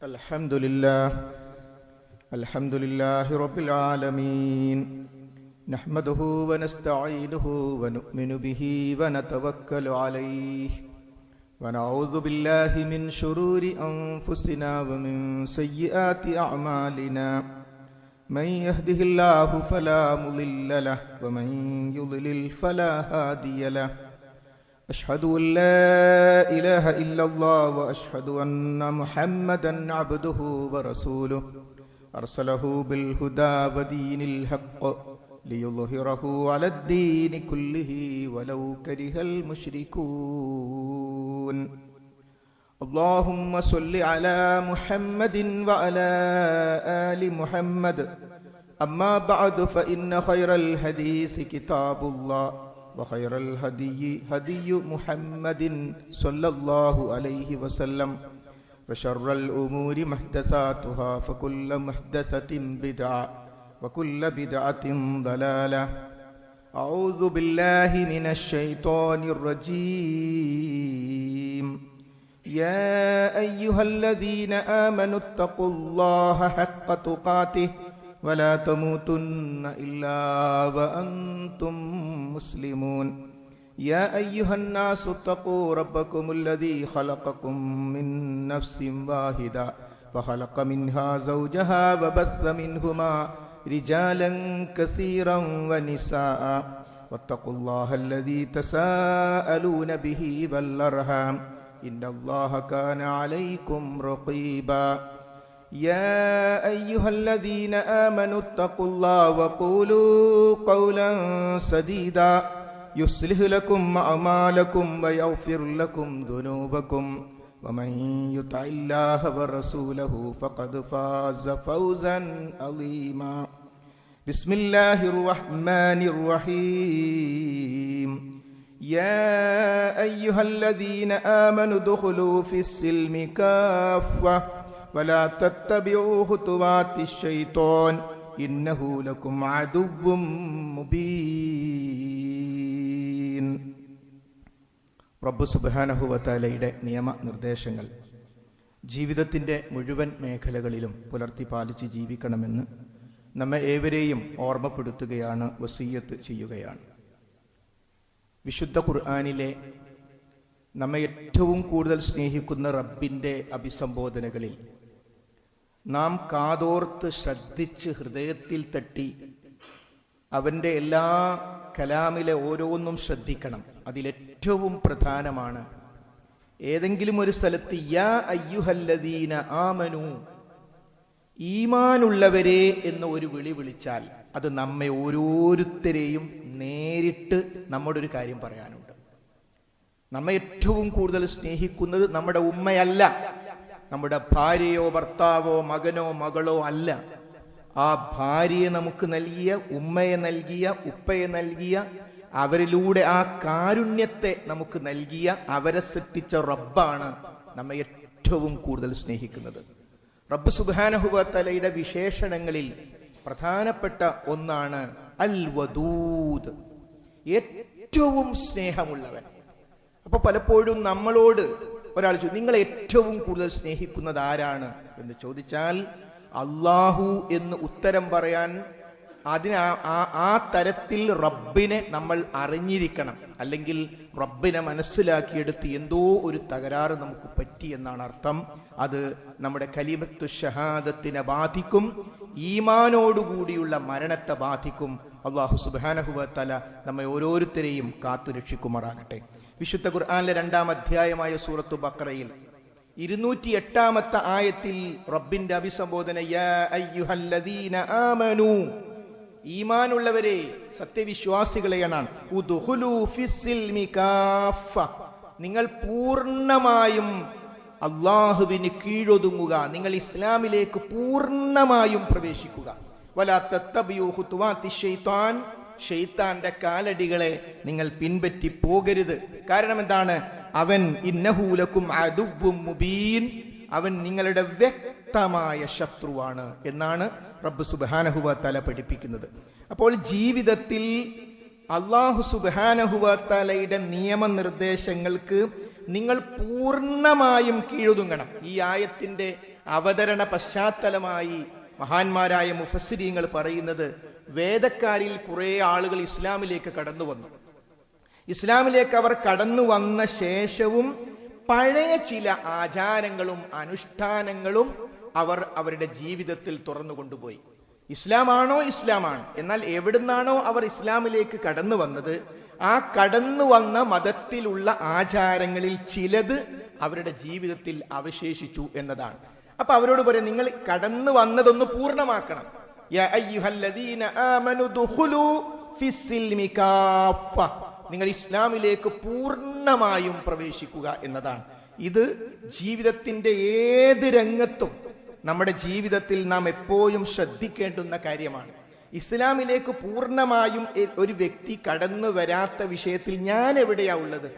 Alhamdulillahi Rabbil Alameen. Nahmaduhu wa nasta'inuhu wa nu'minu bihi wa natawakkalu alayhi. Wa na'udhu billahi min shururi anfusina wa min sayyiati a'malina. Man yahdihillahu fala mudilla lahu wa man yudlil fala hadiya lahu. أشهد أن لا إله إلا الله وأشهد أن محمدا عبده ورسوله أرسله بالهدى ودين الحق ليظهره على الدين كله ولو كره المشركون اللهم صل على محمد وعلى آل محمد أما بعد فإن خير الحديث كتاب الله وخير الهدي هدي محمد صلى الله عليه وسلم وشر الأمور محدثاتها فكل محدثة بدعة وكل بدعة ضلالة أعوذ بالله من الشيطان الرجيم يا أيها الذين آمنوا اتقوا الله حق تقاته ولا تموتن إلا وأنتم مسلمون يا أيها الناس اتقوا ربكم الذي خلقكم من نفس واحدة وخلق منها زوجها وبث منهما رجالا كثيرا ونساء واتقوا الله الذي تساءلون به والأرحام إن الله كان عليكم رقيبا يا أيها الذين آمنوا اتقوا الله وقولوا قولا سديدا يصلح لكم أعمالكم ويغفر لكم ذنوبكم ومن يطع الله ورسوله فقد فاز فوزا عظيما بسم الله الرحمن الرحيم يا أيها الذين آمنوا ادخلوا في السلم كافة ولا تتبعوا خطوات الشيطان إنه لكم عدو مبين. റബ്ബ് സുബ്ഹാനഹു വ തആലയുടെ നിയമനിർദ്ദേശങ്ങൾ ജീവിതത്തിൻ്റെ മുഴുവൻ മേഖലകളിലും പുലർത്തി പാലിച്ച് ജീവിക്കണമെന്ന് നമ്മെ ഏവരെയും ഓർമ്മപ്പെടുത്തുകയാണ്, വസിയ്യത്ത് ചെയ്യുകയാണ്. വിശുദ്ധ ഖുർആനിലെ നമ്മെ ഏറ്റവും കൂടുതൽ സ്നേഹിക്കുന്ന റബ്ബിൻ്റെ അഭിസംബോധനകളിൽ നാം കാതോർത്ത് ശ്രദ്ധിച്ച് ഹൃദയത്തിൽ തട്ടി അവൻ്റെ എല്ലാ കലാമിലെ ഓരോന്നും ശ്രദ്ധിക്കണം. അതിലേറ്റവും പ്രധാനമാണ് ഏതെങ്കിലും ഒരു സ്ഥലത്ത് യാ അയ്യുഹല്ലദീന ആമനു, ഈമാനുള്ളവരെ എന്ന് ഒരു വിളി വിളിച്ചാൽ അത് നമ്മെ ഓരോരുത്തരെയും നേരിട്ട് നമ്മുടെ ഒരു കാര്യം പറയാനുണ്ട്. നമ്മെ ഏറ്റവും കൂടുതൽ സ്നേഹിക്കുന്നത് നമ്മുടെ ഉമ്മയല്ല, നമ്മുടെ ഭാര്യയോ ഭർത്താവോ മകനോ മകളോ അല്ല. ആ ഭാര്യയെ നമുക്ക് നൽകിയ, ഉമ്മയെ നൽകിയ, ഉപ്പയെ നൽകിയ, അവരിലൂടെ ആ കാരുണ്യത്തെ നമുക്ക് നൽകിയ, അവരെ സൃഷ്ടിച്ച റബ്ബാണ് നമ്മെ ഏറ്റവും കൂടുതൽ സ്നേഹിക്കുന്നത്. റബ്ബ് സുബ്ഹാനഹു വ തആലയുടെ വിശേഷണങ്ങളിൽ പ്രധാനപ്പെട്ട ഒന്നാണ് അൽ വദൂദ്, ഏറ്റവും സ്നേഹമുള്ളവൻ. അപ്പൊ പലപ്പോഴും നമ്മളോട് ഒരാൾ ചോദിച്ചു, നിങ്ങൾ ഏറ്റവും കൂടുതൽ സ്നേഹിക്കുന്നത് ആരാണ് എന്ന് ചോദിച്ചാൽ അല്ലാഹു എന്ന് ഉത്തരം പറയാൻ ആ തരത്തിൽ റബ്ബിനെ നമ്മൾ അറിഞ്ഞിരിക്കണം. അല്ലെങ്കിൽ റബ്ബിനെ മനസ്സിലാക്കിയെടുത്ത് എന്തോ ഒരു തകരാറ് നമുക്ക് പറ്റി എന്നാണ് അർത്ഥം. അത് നമ്മുടെ കലിമത്തു ഷഹാദത്തിനെ ബാധിക്കും, ഈമാനോടുകൂടിയുള്ള മരണത്തെ ബാധിക്കും. അല്ലാഹു സുബ്ഹാനഹു വ തആല നമ്മെ ഓരോരുത്തരെയും കാത്തുരക്ഷിക്കുമാറാകട്ടെ. വിശുദ്ധ ഖുർആനിലെ 2-ാം അധ്യായമായ സൂറത്തു ബഖറയിൽ 208-ാമത്തെ ആയത്തിൽ റബ്ബിന്റെ അഭിസംബോധന യാ അയ്യുഹല്ലദീന ആമനു, ഈമാനുള്ളവരെ, സത്യവിശ്വാസികളെയാണ്. ഉദ്ഖുലൂ ഫിസ്സിൽമി കാഫ, നിങ്ങൾ പൂർണ്ണമായും അല്ലാഹുവിന് കീഴൊതുങ്ങുക, നിങ്ങൾ ഇസ്ലാമിലേക്ക് പൂർണ്ണമായും പ്രവേശിക്കുക. വലാ തത്തബിയു ഖുതുവാത്തി ശൈത്താൻ, ഷെയ്ത്താന്റെ കാലടികളെ നിങ്ങൾ പിൻപറ്റി പോകരുത്. കാരണം എന്താണ്? അവൻ ഇന്നഹു ലക്കും അദുവ്വും മുബീൻ, അവൻ നിങ്ങളുടെ വ്യക്തമായ ശത്രുവാണ് എന്നാണ് റബ്ബ് സുബ്ഹാനഹു വ തആല പഠിപ്പിക്കുന്നത്. അപ്പോൾ ജീവിതത്തിൽ അല്ലാഹു സുബ്ഹാനഹു വ തആലയുടെ നിയമനിർദ്ദേശങ്ങൾക്ക് നിങ്ങൾ പൂർണ്ണമായും കീഴൊതുങ്ങണം. ഈ ആയത്തിന്റെ അവതരണ പശ്ചാത്തലമായി മഹാന്മാരായ മുഫസ്സിരീങ്ങൾ പറയുന്നത്, വേദക്കാരിൽ കുറെ ആളുകൾ ഇസ്ലാമിലേക്ക് കടന്നു വന്നു. ഇസ്ലാമിലേക്ക് അവർ കടന്നു വന്ന ശേഷവും പഴയ ചില ആചാരങ്ങളും അനുഷ്ഠാനങ്ങളും അവർ അവരുടെ ജീവിതത്തിൽ തുറന്നു കൊണ്ടുപോയി. ഇസ്ലാമാണോ ഇസ്ലാമാണ്, എന്നാൽ എവിടുന്നാണോ അവർ ഇസ്ലാമിലേക്ക് കടന്നു വന്നത്, ആ കടന്നു വന്ന മതത്തിലുള്ള ആചാരങ്ങളിൽ ചിലത് അവരുടെ ജീവിതത്തിൽ അവശേഷിച്ചു എന്നതാണ്. അപ്പൊ അവരോട് പറയും, നിങ്ങൾ കടന്നു വന്നതൊന്ന് പൂർണ്ണമാക്കണം. യാ അയ്യുഹല്ലദീന ആമനു ദുഖുലൂ ഫിസ്സിൽമി കാഫ, നിങ്ങൾ ഇസ്ലാമിലേക്ക് പൂർണ്ണമായും പ്രവേശിക്കുക എന്നതാണ്. ഇത് ജീവിതത്തിന്റെ ഏത് രംഗത്തും നമ്മുടെ ജീവിതത്തിൽ നാം എപ്പോഴും ശ്രദ്ധിക്കേണ്ടുന്ന കാര്യമാണ്. ഇസ്ലാമിലേക്ക് പൂർണ്ണമായും ഒരു വ്യക്തി കടന്നു വരാത്ത വിഷയത്തിൽ ഞാൻ എവിടെയാ ഉള്ളത്?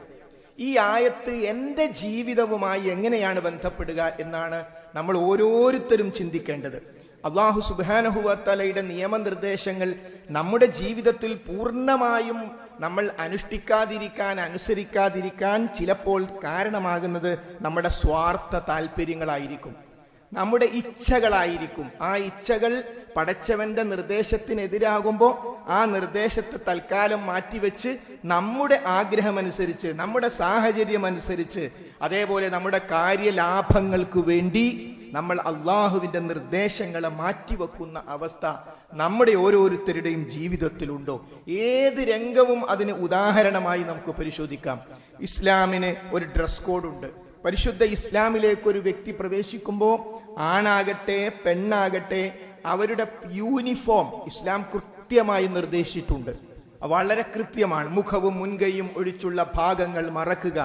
ഈ ആയത്ത് എൻ്റെ ജീവിതവുമായി എങ്ങനെയാണ് ബന്ധപ്പെടുക എന്നാണ് നമ്മൾ ഓരോരുത്തരും ചിന്തിക്കേണ്ടത്. അല്ലാഹു സുബ്ഹാനഹു വ തആലയുടെ നിയമനിർദ്ദേശങ്ങൾ നമ്മുടെ ജീവിതത്തിൽ പൂർണ്ണമായും നമ്മൾ അനുഷ്ഠിക്കാതിരിക്കാൻ, അനുസരിക്കാതിരിക്കാൻ ചിലപ്പോൾ കാരണമാകുന്നത് നമ്മുടെ സ്വാർത്ഥ താല്പര്യങ്ങളായിരിക്കും, നമ്മുടെ ഇച്ഛകളായിരിക്കും. ആ ഇച്ഛകൾ പടച്ചവന്റെ നിർദ്ദേശത്തിനെതിരാകുമ്പോൾ ആ നിർദ്ദേശത്തെ തൽക്കാലം മാറ്റിവെച്ച് നമ്മുടെ ആഗ്രഹമനുസരിച്ച്, നമ്മുടെ സാഹചര്യം അനുസരിച്ച്, അതേപോലെ നമ്മുടെ കാര്യലാഭങ്ങൾക്ക് വേണ്ടി നമ്മൾ അള്ളാഹുവിന്റെ നിർദ്ദേശങ്ങളെ മാറ്റിവെക്കുന്ന അവസ്ഥ നമ്മുടെ ഓരോരുത്തരുടെയും ജീവിതത്തിലുണ്ടോ? ഏത് രംഗവും അതിന് ഉദാഹരണമായി നമുക്ക് പരിശോധിക്കാം. ഇസ്ലാമിന് ഒരു ഡ്രസ് കോഡ് ഉണ്ട്. പരിശുദ്ധ ഇസ്ലാമിലേക്ക് ഒരു വ്യക്തി പ്രവേശിക്കുമ്പോൾ ആണാകട്ടെ പെണ്ണാകട്ടെ അവരുടെ യൂണിഫോം ഇസ്ലാം കൃത്യമായി നിർദ്ദേശിച്ചിട്ടുണ്ട്. വളരെ കൃത്യമാണ്. മുഖവും മുൻകൈയും ഒഴിച്ചുള്ള ഭാഗങ്ങൾ മറക്കുക.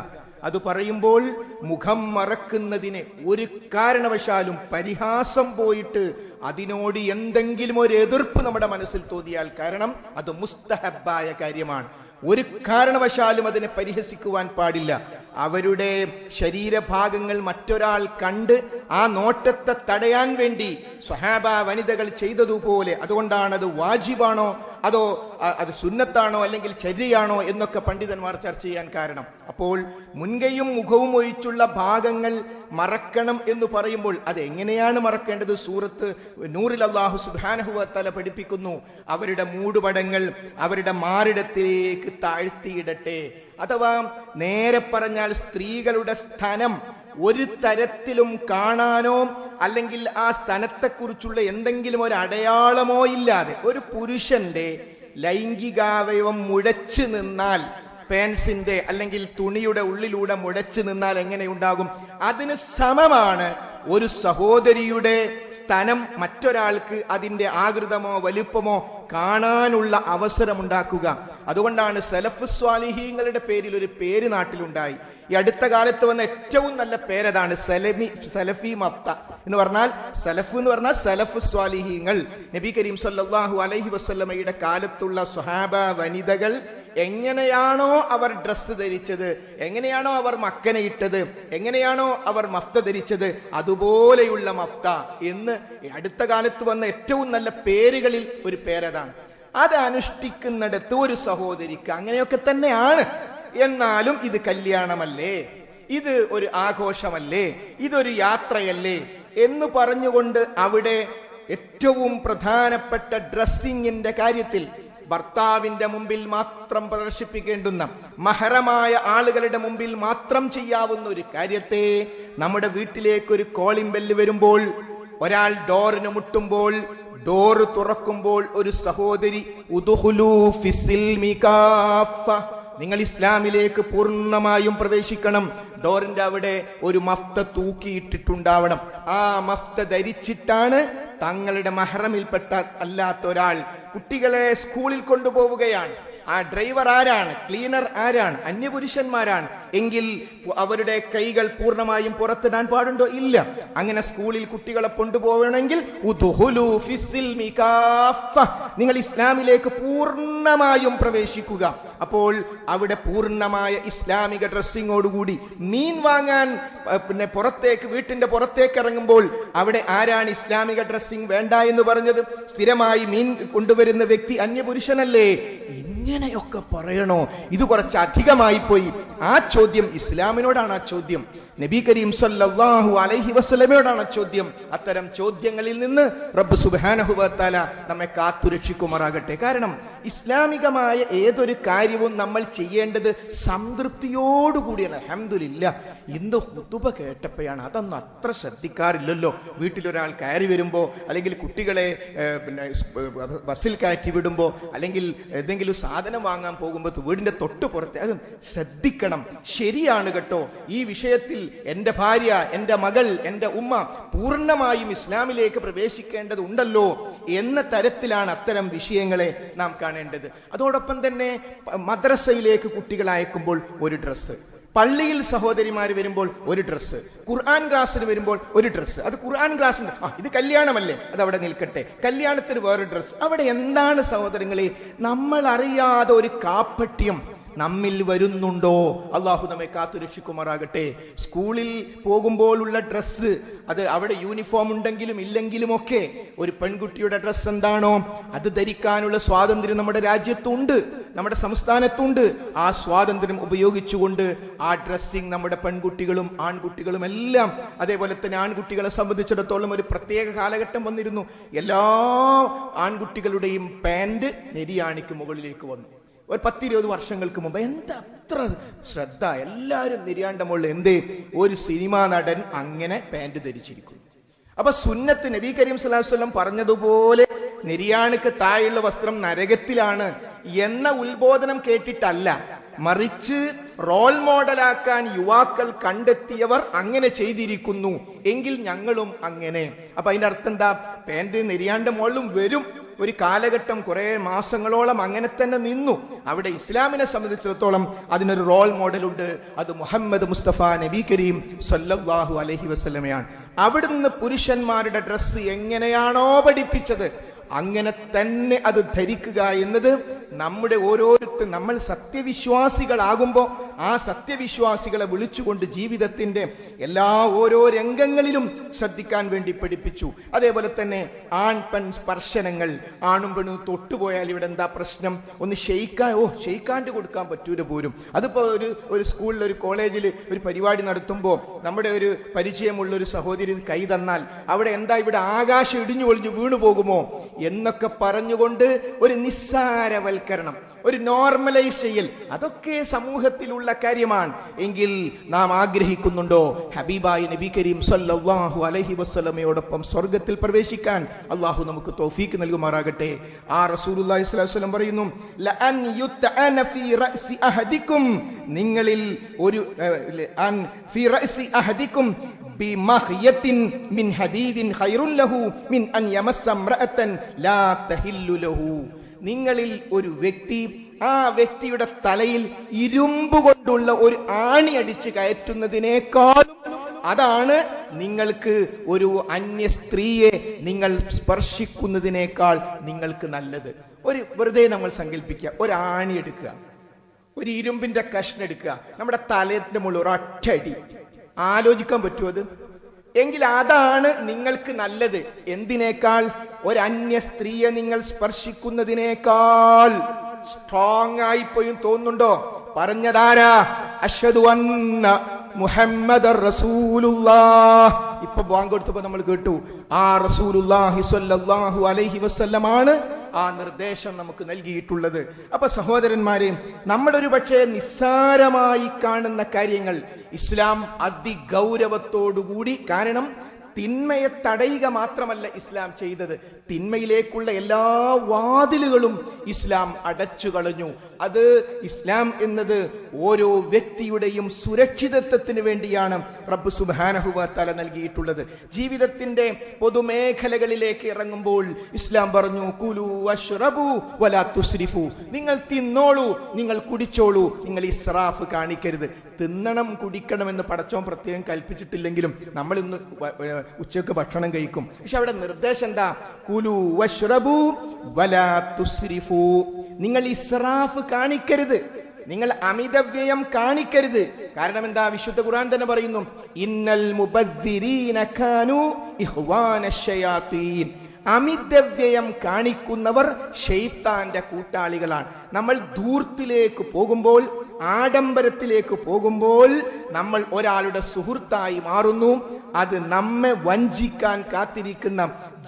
അത് പറയുമ്പോൾ മുഖം മറക്കുന്നതിന് ഒരു കാരണവശാലും പരിഹാസം പോയിട്ട് അതിനോട് എന്തെങ്കിലും ഒരു എതിർപ്പ് നമ്മുടെ മനസ്സിൽ തോന്നിയാൽ, കാരണം അത് മുസ്തഹബായ കാര്യമാണ്, ഒരു കാരണവശാലും അതിനെ പരിഹസിക്കുവാൻ പാടില്ല. അവരുടെ ശരീരഭാഗങ്ങൾ മറ്റൊരാൾ കണ്ട് ആ നോട്ടത്തെ തടയാൻ വേണ്ടി സ്വഹാബ വനിതകൾ ചെയ്തതുപോലെ, അതുകൊണ്ടാണ് അത് വാജിബാണോ അതോ അത് സുന്നത്താണോ അല്ലെങ്കിൽ ചര്യയാണോ എന്നൊക്കെ പണ്ഡിതന്മാർ ചർച്ച ചെയ്യാൻ കാരണം. അപ്പോൾ മുൻകൈയും മുഖവും ഒഴിച്ചുള്ള ഭാഗങ്ങൾ മറക്കണം എന്ന് പറയുമ്പോൾ അത് എങ്ങനെയാണ് മറക്കേണ്ടത്? സൂറത്ത് നൂറിൽ അല്ലാഹു സുബ്ഹാനഹു വ തആല പഠിപ്പിക്കുന്നു, അവരുടെ മൂടുപടങ്ങൾ അവരുടെ മാറിടത്തിലേക്ക് താഴ്ത്തിയിടട്ടെ. അഥവാ നേരെ പറഞ്ഞാൽ സ്ത്രീകളുടെ സ്തനം ഒരു തരത്തിലും കാണാനോ അല്ലെങ്കിൽ ആ സ്ഥാനത്തെക്കുറിച്ചുള്ള എന്തെങ്കിലും ഒരു അടയാളമോ ഇല്ലാതെ ഒരു പുരുഷന്റെ ലൈംഗികാവയവം മുഴച്ചു നിന്നാൽ, പാൻസിന്റെ അല്ലെങ്കിൽ തുണിയുടെ ഉള്ളിലൂടെ മുഴച്ചു നിന്നാൽ എങ്ങനെയുണ്ടാകും? അതിന് സമമാണ് ഒരു സഹോദരിയുടെ സ്തനം മറ്റൊരാൾക്ക് അതിന്റെ ആകൃതമോ വലുപ്പമോ കാണാനുള്ള അവസരമുണ്ടാക്കുക. അതുകൊണ്ടാണ് സലഫ് സ്വാലിഹീങ്ങളുടെ പേരിൽ ഒരു പേര് നാട്ടിലുണ്ടായി. ഈ അടുത്ത കാലത്ത് വന്ന ഏറ്റവും നല്ല പേരതാണ് സലഫി മഫ്ത എന്ന് പറഞ്ഞാൽ. സലഫ് എന്ന് പറഞ്ഞാൽ സലഫ് സ്വാലിഹീങ്ങൾ. നബി കരീം സല്ലല്ലാഹു അലൈഹി വസല്ലമയുടെ കാലത്തുള്ള സ്വഹാബ വനിതകൾ എങ്ങനെയാണോ അവർ ഡ്രസ്സ് ധരിച്ചത്, എങ്ങനെയാണോ അവർ മക്കനയിട്ടത്, എങ്ങനെയാണോ അവർ മഫ്ത ധരിച്ചത്, അതുപോലെയുള്ള മഫ്ത എന്ന് അടുത്ത കാലത്ത് വന്ന ഏറ്റവും നല്ല പേരുകളിൽ ഒരു പേരതാണ്. അത് അനുഷ്ഠിക്കുന്നിടത്ത് ഒരു സഹോദരിക്ക് അങ്ങനെയൊക്കെ തന്നെയാണ്. എന്നാലും ഇത് കല്യാണമല്ലേ, ഇത് ഒരു ആഘോഷമല്ലേ, ഇതൊരു യാത്രയല്ലേ എന്ന് പറഞ്ഞുകൊണ്ട് അവിടെ ഏറ്റവും പ്രധാനപ്പെട്ട ഡ്രസ്സിങ്ങിന്റെ കാര്യത്തിൽ ഭർത്താവിന്റെ മുമ്പിൽ മാത്രം പ്രദർശിപ്പിക്കേണ്ടുന്ന, മഹറമായ ആളുകളുടെ മുമ്പിൽ മാത്രം ചെയ്യാവുന്ന ഒരു കാര്യത്തെ നമ്മുടെ വീട്ടിലേക്ക് ഒരു കോളിംഗ് ബെല്ല് വരുമ്പോൾ, ഒരാൾ ഡോറിന് മുട്ടുമ്പോൾ, ഡോറ് തുറക്കുമ്പോൾ ഒരു സഹോദരി ഉദ്ഖുലൂ ഫിസ്സിൽമി കാഫ, നിങ്ങൾ ഇസ്ലാമിലേക്ക് പൂർണ്ണമായും പ്രവേശിക്കണം. ഡോറിന്റെ അവിടെ ഒരു മഫ്ത തൂക്കിയിട്ടിട്ടുണ്ടാവണം. ആ മഫ്ത ധരിച്ചിട്ടാണ് തങ്ങളുടെ മഹ്റമിൽപ്പെട്ട അല്ലാത്ത ഒരാൾ കുട്ടികളെ സ്കൂളിൽ കൊണ്ടുപോവുകയാണ്. ആ ഡ്രൈവർ ആരാണ്? ക്ലീനർ ആരാണ്? അന്യപുരുഷന്മാരാണ്. എങ്കിൽ അവരുടെ കൈകൾ പൂർണ്ണമായും പുറത്തിടാൻ പാടുണ്ടോ? ഇല്ല. അങ്ങനെ സ്കൂളിൽ കുട്ടികളെ കൊണ്ടുപോകണമെങ്കിൽ ഉദ്ഖുലൂ ഫിസ്സിൽമി കാഫ, നിങ്ങൾ ഇസ്ലാമിലേക്ക് പൂർണ്ണമായും പ്രവേശിക്കുക. അപ്പോൾ അവിടെ പൂർണ്ണമായ ഇസ്ലാമിക ഡ്രസ്സിങ്ങോടുകൂടി മീൻ വാങ്ങാൻ പിന്നെ പുറത്തേക്ക്, വീട്ടിന്റെ പുറത്തേക്ക് ഇറങ്ങുമ്പോൾ അവിടെ ആരാണ് ഇസ്ലാമിക ഡ്രസ്സിങ് വേണ്ട എന്ന് പറഞ്ഞത്? സ്ഥിരമായി മീൻ കൊണ്ടുവരുന്ന വ്യക്തി അന്യപുരുഷനല്ലേ? ഇങ്ങനെയൊക്കെ പറയണോ? ഇത് കുറച്ച് അധികമായി പോയി. ആ ചോദ്യം ഇസ്ലാമിനോടാണ്. ആ ചോദ്യം നബി കരീം സല്ലല്ലാഹു അലൈഹി വസല്ലമയോടാണ് ചോദ്യം. അത്തരം ചോദ്യങ്ങളിൽ നിന്ന് റബ്ബ് സുബ്ഹാനഹു വ തആല നമ്മെ കാത്തുരക്ഷിക്കുമാറാകട്ടെ. കാരണം ഇസ്ലാമികമായ ഏതൊരു കാര്യവും നമ്മൾ ചെയ്യേണ്ടത് സംതൃപ്തിയോടുകൂടിയാണ്. അൽഹംദുലില്ലാഹ്, ഇന്ന് ഖുതുബ കേട്ടപ്പോഴാണ്, അതൊന്നും അത്ര ശ്രദ്ധിക്കാറില്ലല്ലോ. വീട്ടിലൊരാൾ കയറി വരുമ്പോ, അല്ലെങ്കിൽ കുട്ടികളെ ബസ്സിൽ കയറ്റി വിടുമ്പോ, അല്ലെങ്കിൽ ഏതെങ്കിലും സാധനം വാങ്ങാൻ പോകുമ്പോൾ വീടിന്റെ തൊട്ട് പുറത്തെ അത് ശ്രദ്ധിക്കണം. ശരിയാണ് കേട്ടോ, ഈ വിഷയത്തിൽ എന്റെ ഭാര്യ, എന്റെ മകൾ, എന്റെ ഉമ്മ പൂർണ്ണമായും ഇസ്ലാമിലേക്ക് പ്രവേശിക്കേണ്ടതുണ്ടല്ലോ എന്ന തരത്തിലാണ് അത്തരം വിഷയങ്ങളെ നാം കാണേണ്ടത്. അതോടൊപ്പം തന്നെ മദ്രസയിലേക്ക് കുട്ടികളെ അയക്കുമ്പോൾ ഒരു ഡ്രസ്സ്, പള്ളിയിൽ സഹോദരിമാർ വരുമ്പോൾ ഒരു ഡ്രസ്സ്, ഖുർആൻ ക്ലാസ്സിന് വരുമ്പോൾ ഒരു ഡ്രസ്സ്. അത് ഖുർആൻ ക്ലാസ്സിന്, ഇത് കല്യാണമല്ലേ, അത് അവിടെ നിൽക്കട്ടെ, കല്യാണത്തിന് വേറൊരു ഡ്രസ്സ്. അവിടെ എന്താണ് സഹോദരങ്ങളെ, നമ്മൾ അറിയാതെ ഒരു കാപ്പട്യം നമ്മിൽ വരുന്നുണ്ടോ? അള്ളാഹു നമ്മെ കാത്തുരക്ഷിക്കുമാറാകട്ടെ. സ്കൂളിൽ പോകുമ്പോഴുള്ള ഡ്രസ്സ്, അത് അവിടെ യൂണിഫോം ഉണ്ടെങ്കിലും ഇല്ലെങ്കിലും ഒക്കെ ഒരു പെൺകുട്ടിയുടെ ഡ്രസ്സ് എന്താണോ അത് ധരിക്കാനുള്ള സ്വാതന്ത്ര്യം നമ്മുടെ രാജ്യത്തുണ്ട്, നമ്മുടെ സംസ്ഥാനത്തുണ്ട്. ആ സ്വാതന്ത്ര്യം ഉപയോഗിച്ചുകൊണ്ട് ആ ഡ്രസ്സിങ് നമ്മുടെ പെൺകുട്ടികളും ആൺകുട്ടികളും എല്ലാം, അതേപോലെ തന്നെ ആൺകുട്ടികളെ സംബന്ധിച്ചിടത്തോളം ഒരു പ്രത്യേക കാലഘട്ടം വന്നിരുന്നു. എല്ലാ ആൺകുട്ടികളുടെയും പാന്റ് നെരിയാണിക്ക് മുകളിലേക്ക് വന്നു. ഒരു 10-20 വർഷങ്ങൾക്ക് മുമ്പ്. എന്താ അത്ര ശ്രദ്ധ? എല്ലാവരും നിര്യാണ്ട മുകളിൽ. എന്തേ? ഒരു സിനിമാ നടൻ അങ്ങനെ പാന്റ് ധരിച്ചിരിക്കുന്നു. അപ്പൊ സുന്നത്ത് നബി കരീം സല്ലല്ലാഹു അലൈഹി വസല്ലം പറഞ്ഞതുപോലെ നിര്യാണിക്ക് താഴെയുള്ള വസ്ത്രം നരകത്തിലാണ് എന്ന ഉത്ബോധനം കേട്ടിട്ടല്ല, മറിച്ച് റോൾ മോഡലാക്കാൻ യുവാക്കൾ കണ്ടെത്തിയവർ അങ്ങനെ ചെയ്തിരിക്കുന്നു എങ്കിൽ ഞങ്ങളും അങ്ങനെ. അപ്പൊ അതിന്റെ അർത്ഥം എന്താ? പാന്റ് നിര്യാണ്ട മുകളിലും വരും. ഒരു കാലഘട്ടം കുറെ മാസങ്ങളോളം അങ്ങനെ തന്നെ നിന്നു. അവിടെ ഇസ്ലാമിനെ സംബന്ധിച്ചിടത്തോളം അതിനൊരു റോൾ മോഡലുണ്ട്. അത് മുഹമ്മദ് മുസ്തഫ നബി കരീം സല്ലല്ലാഹു അലൈഹി വസല്ലമയാണ്. അവിടുന്ന് പുരുഷന്മാരുടെ ഡ്രസ്സ് എങ്ങനെയാണോ പഠിപ്പിച്ചത് അങ്ങനെ തന്നെ അത് ധരിക്കുക എന്നത് നമ്മുടെ ഓരോരുത്തരും, നമ്മൾ സത്യവിശ്വാസികളാകുമ്പോൾ ആ സത്യവിശ്വാസികളെ വിളിച്ചുകൊണ്ട് ജീവിതത്തിന്റെ എല്ലാ ഓരോ രംഗങ്ങളിലും ശ്രദ്ധിക്കാൻ വേണ്ടി പഠിപ്പിച്ചു. അതേപോലെ തന്നെ ആൺ പെൺ സ്പർശനങ്ങൾ, ആണും പെണ്ണും തൊട്ടുപോയാൽ ഇവിടെ എന്താ പ്രശ്നം? ഒന്ന് ഷെയ്ക്കാണ്ട് കൊടുക്കാൻ പറ്റൂല പോലും. അതിപ്പോ ഒരു സ്കൂളിൽ, ഒരു കോളേജിൽ ഒരു പരിപാടി നടത്തുമ്പോൾ നമ്മുടെ ഒരു പരിചയമുള്ള ഒരു സഹോദരി കൈ തന്നാൽ അവിടെ എന്താ, ഇവിടെ ആകാശം ഇടിഞ്ഞു പൊളിഞ്ഞു വീണു പോകുമോ എന്നൊക്കെ പറഞ്ഞുകൊണ്ട് ഒരു നിസ്സാരവൽക്കരണം, ഒരു നോർമലൈസ് ചെയ്യൽ, അതൊക്കെ സമൂഹത്തിലുള്ള കാര്യമാണ്. എങ്കിൽ നാം ആഗ്രഹിക്കുന്നുണ്ടോ ഹബീബായ നബി കരീം സല്ലല്ലാഹു അലൈഹി വസല്ലമയോടൊപ്പം സ്വർഗത്തിൽ പ്രവേശിക്കാൻ? അള്ളാഹു നമുക്ക് തൗഫീക്ക് നൽകുമാറാകട്ടെ. ആ റസൂലുള്ളാഹി സ്വല്ലല്ലാഹു അലൈഹി വസല്ലം പറയുന്നു, ലഅൻ യുതഅന ഫീ റഅസി അഹദികും, നിങ്ങളിൽ ഒരു ഫീ റഅസി അഹദികും ബിമഖ്യത്തിൻ മിൻ ഹദീദിൻ ഖൈറുൻ ലഹു മിൻ അൻ യമസ്സ ഇംറഅതൻ ലാ തഹില്ലു ലഹു. നിങ്ങളിൽ ഒരു വ്യക്തി, ആ വ്യക്തിയുടെ തലയിൽ ഇരുമ്പ് കൊണ്ടുള്ള ഒരു ആണി അടിച്ച് കയറ്റുന്നതിനേക്കാളും അതാണ് നിങ്ങൾക്ക് ഒരു അന്യ സ്ത്രീയെ നിങ്ങൾ സ്പർശിക്കുന്നതിനേക്കാൾ നിങ്ങൾക്ക് നല്ലത്. ഒരു വെറുതെ നമ്മൾ സങ്കല്പിക്കുക, ഒരു ആണി എടുക്കുക, ഒരു ഇരുമ്പിന്റെ കഷ്ണം എടുക്കുക, നമ്മുടെ തലയുടെ മുകളിൽ ഒരു ഒറ്റയടി. ആലോചിക്കാൻ പറ്റുമോ അത്? എങ്കിൽ അതാണ് നിങ്ങൾക്ക് നല്ലത്. എന്തിനേക്കാൾ? ഒരു അന്യ സ്ത്രീയെ നിങ്ങൾ സ്പർശിക്കുന്നതിനേക്കാൾ സ്ട്രോങ് ആയിപ്പോയി തോന്നുന്നുണ്ടോ? പറഞ്ഞതാരാ? അശ്ഹദു അന്ന മുഹമ്മദർ റസൂലുള്ളാഹ്. ഇപ്പൊ ബാങ്ക് കൊടുത്തപ്പോ നമ്മൾ കേട്ടു, ആ റസൂലുള്ളാഹി സ്വല്ലല്ലാഹു അലൈഹി വസല്ലമാണ് ആ നിർദ്ദേശം നമുക്ക് നൽകിയിട്ടുള്ളത്. അപ്പൊ സഹോദരന്മാരെ, നമ്മളൊരു പക്ഷേ നിസ്സാരമായി കാണുന്ന കാര്യങ്ങൾ ഇസ്ലാം അതിഗൗരവത്തോടുകൂടി, കാരണം തിന്മയെ തടയുക മാത്രമല്ല ഇസ്ലാം ചെയ്തത്, തിന്മയിലേക്കുള്ള എല്ലാ വാതിലുകളും ഇസ്ലാം അടച്ചു കളഞ്ഞു. അത് ഇസ്ലാം എന്നത് ഓരോ വ്യക്തിയുടെയും സുരക്ഷിതത്വത്തിന് വേണ്ടിയാണ് റബ്ബ് സുബ്ഹാനഹു വ തആല നൽകിയിട്ടുള്ളത്. ജീവിതത്തിന്റെ പൊതുമേഖലകളിലേക്ക് ഇറങ്ങുമ്പോൾ ഇസ്ലാം പറഞ്ഞു, കുലു വശ്റബു വലാ തുസ്രിഫു, നിങ്ങൾ തിന്നോളൂ, നിങ്ങൾ കുടിച്ചോളൂ, നിങ്ങൾ ഇസ്രാഫ് കാണിക്കരുത്. തിന്നണം കുടിക്കണമെന്ന് പടച്ചോൻ പ്രത്യേകം കൽപ്പിച്ചിട്ടില്ലെങ്കിലും നമ്മൾ ഇന്ന് ഉച്ചക്ക് ഭക്ഷണം കഴിക്കും. പക്ഷെ അവിടെ നിർദ്ദേശം എന്താ? കുലു വശ്റബു വലാ തുസ്രിഫു, നിങ്ങൾ ഇസ്രാഫ് കാണിക്കരുത്, നിങ്ങൾ അമിതവ്യയം കാണിക്കരുത്. കാരണം എന്താ? വിശുദ്ധ ഖുർആൻ തന്നെ പറയുന്നു, ഇന്നൽ മുബദ്ദിരീന കാനൂ ഇഖ്വാനശ് ശയാത്തീൻ, അമിതവ്യയം കാണിക്കുന്നവർ ശൈത്താന്റെ കൂട്ടാളികളാണ്. നമ്മൾ ധൂർത്തിലേക്ക് പോകുമ്പോൾ, ആഡംബരത്തിലേക്ക് പോകുമ്പോൾ നമ്മൾ ഒരാളുടെ സുഹൃത്തായി മാറുന്നു. അത് നമ്മെ വഞ്ചിക്കാൻ കാത്തിരിക്കുന്ന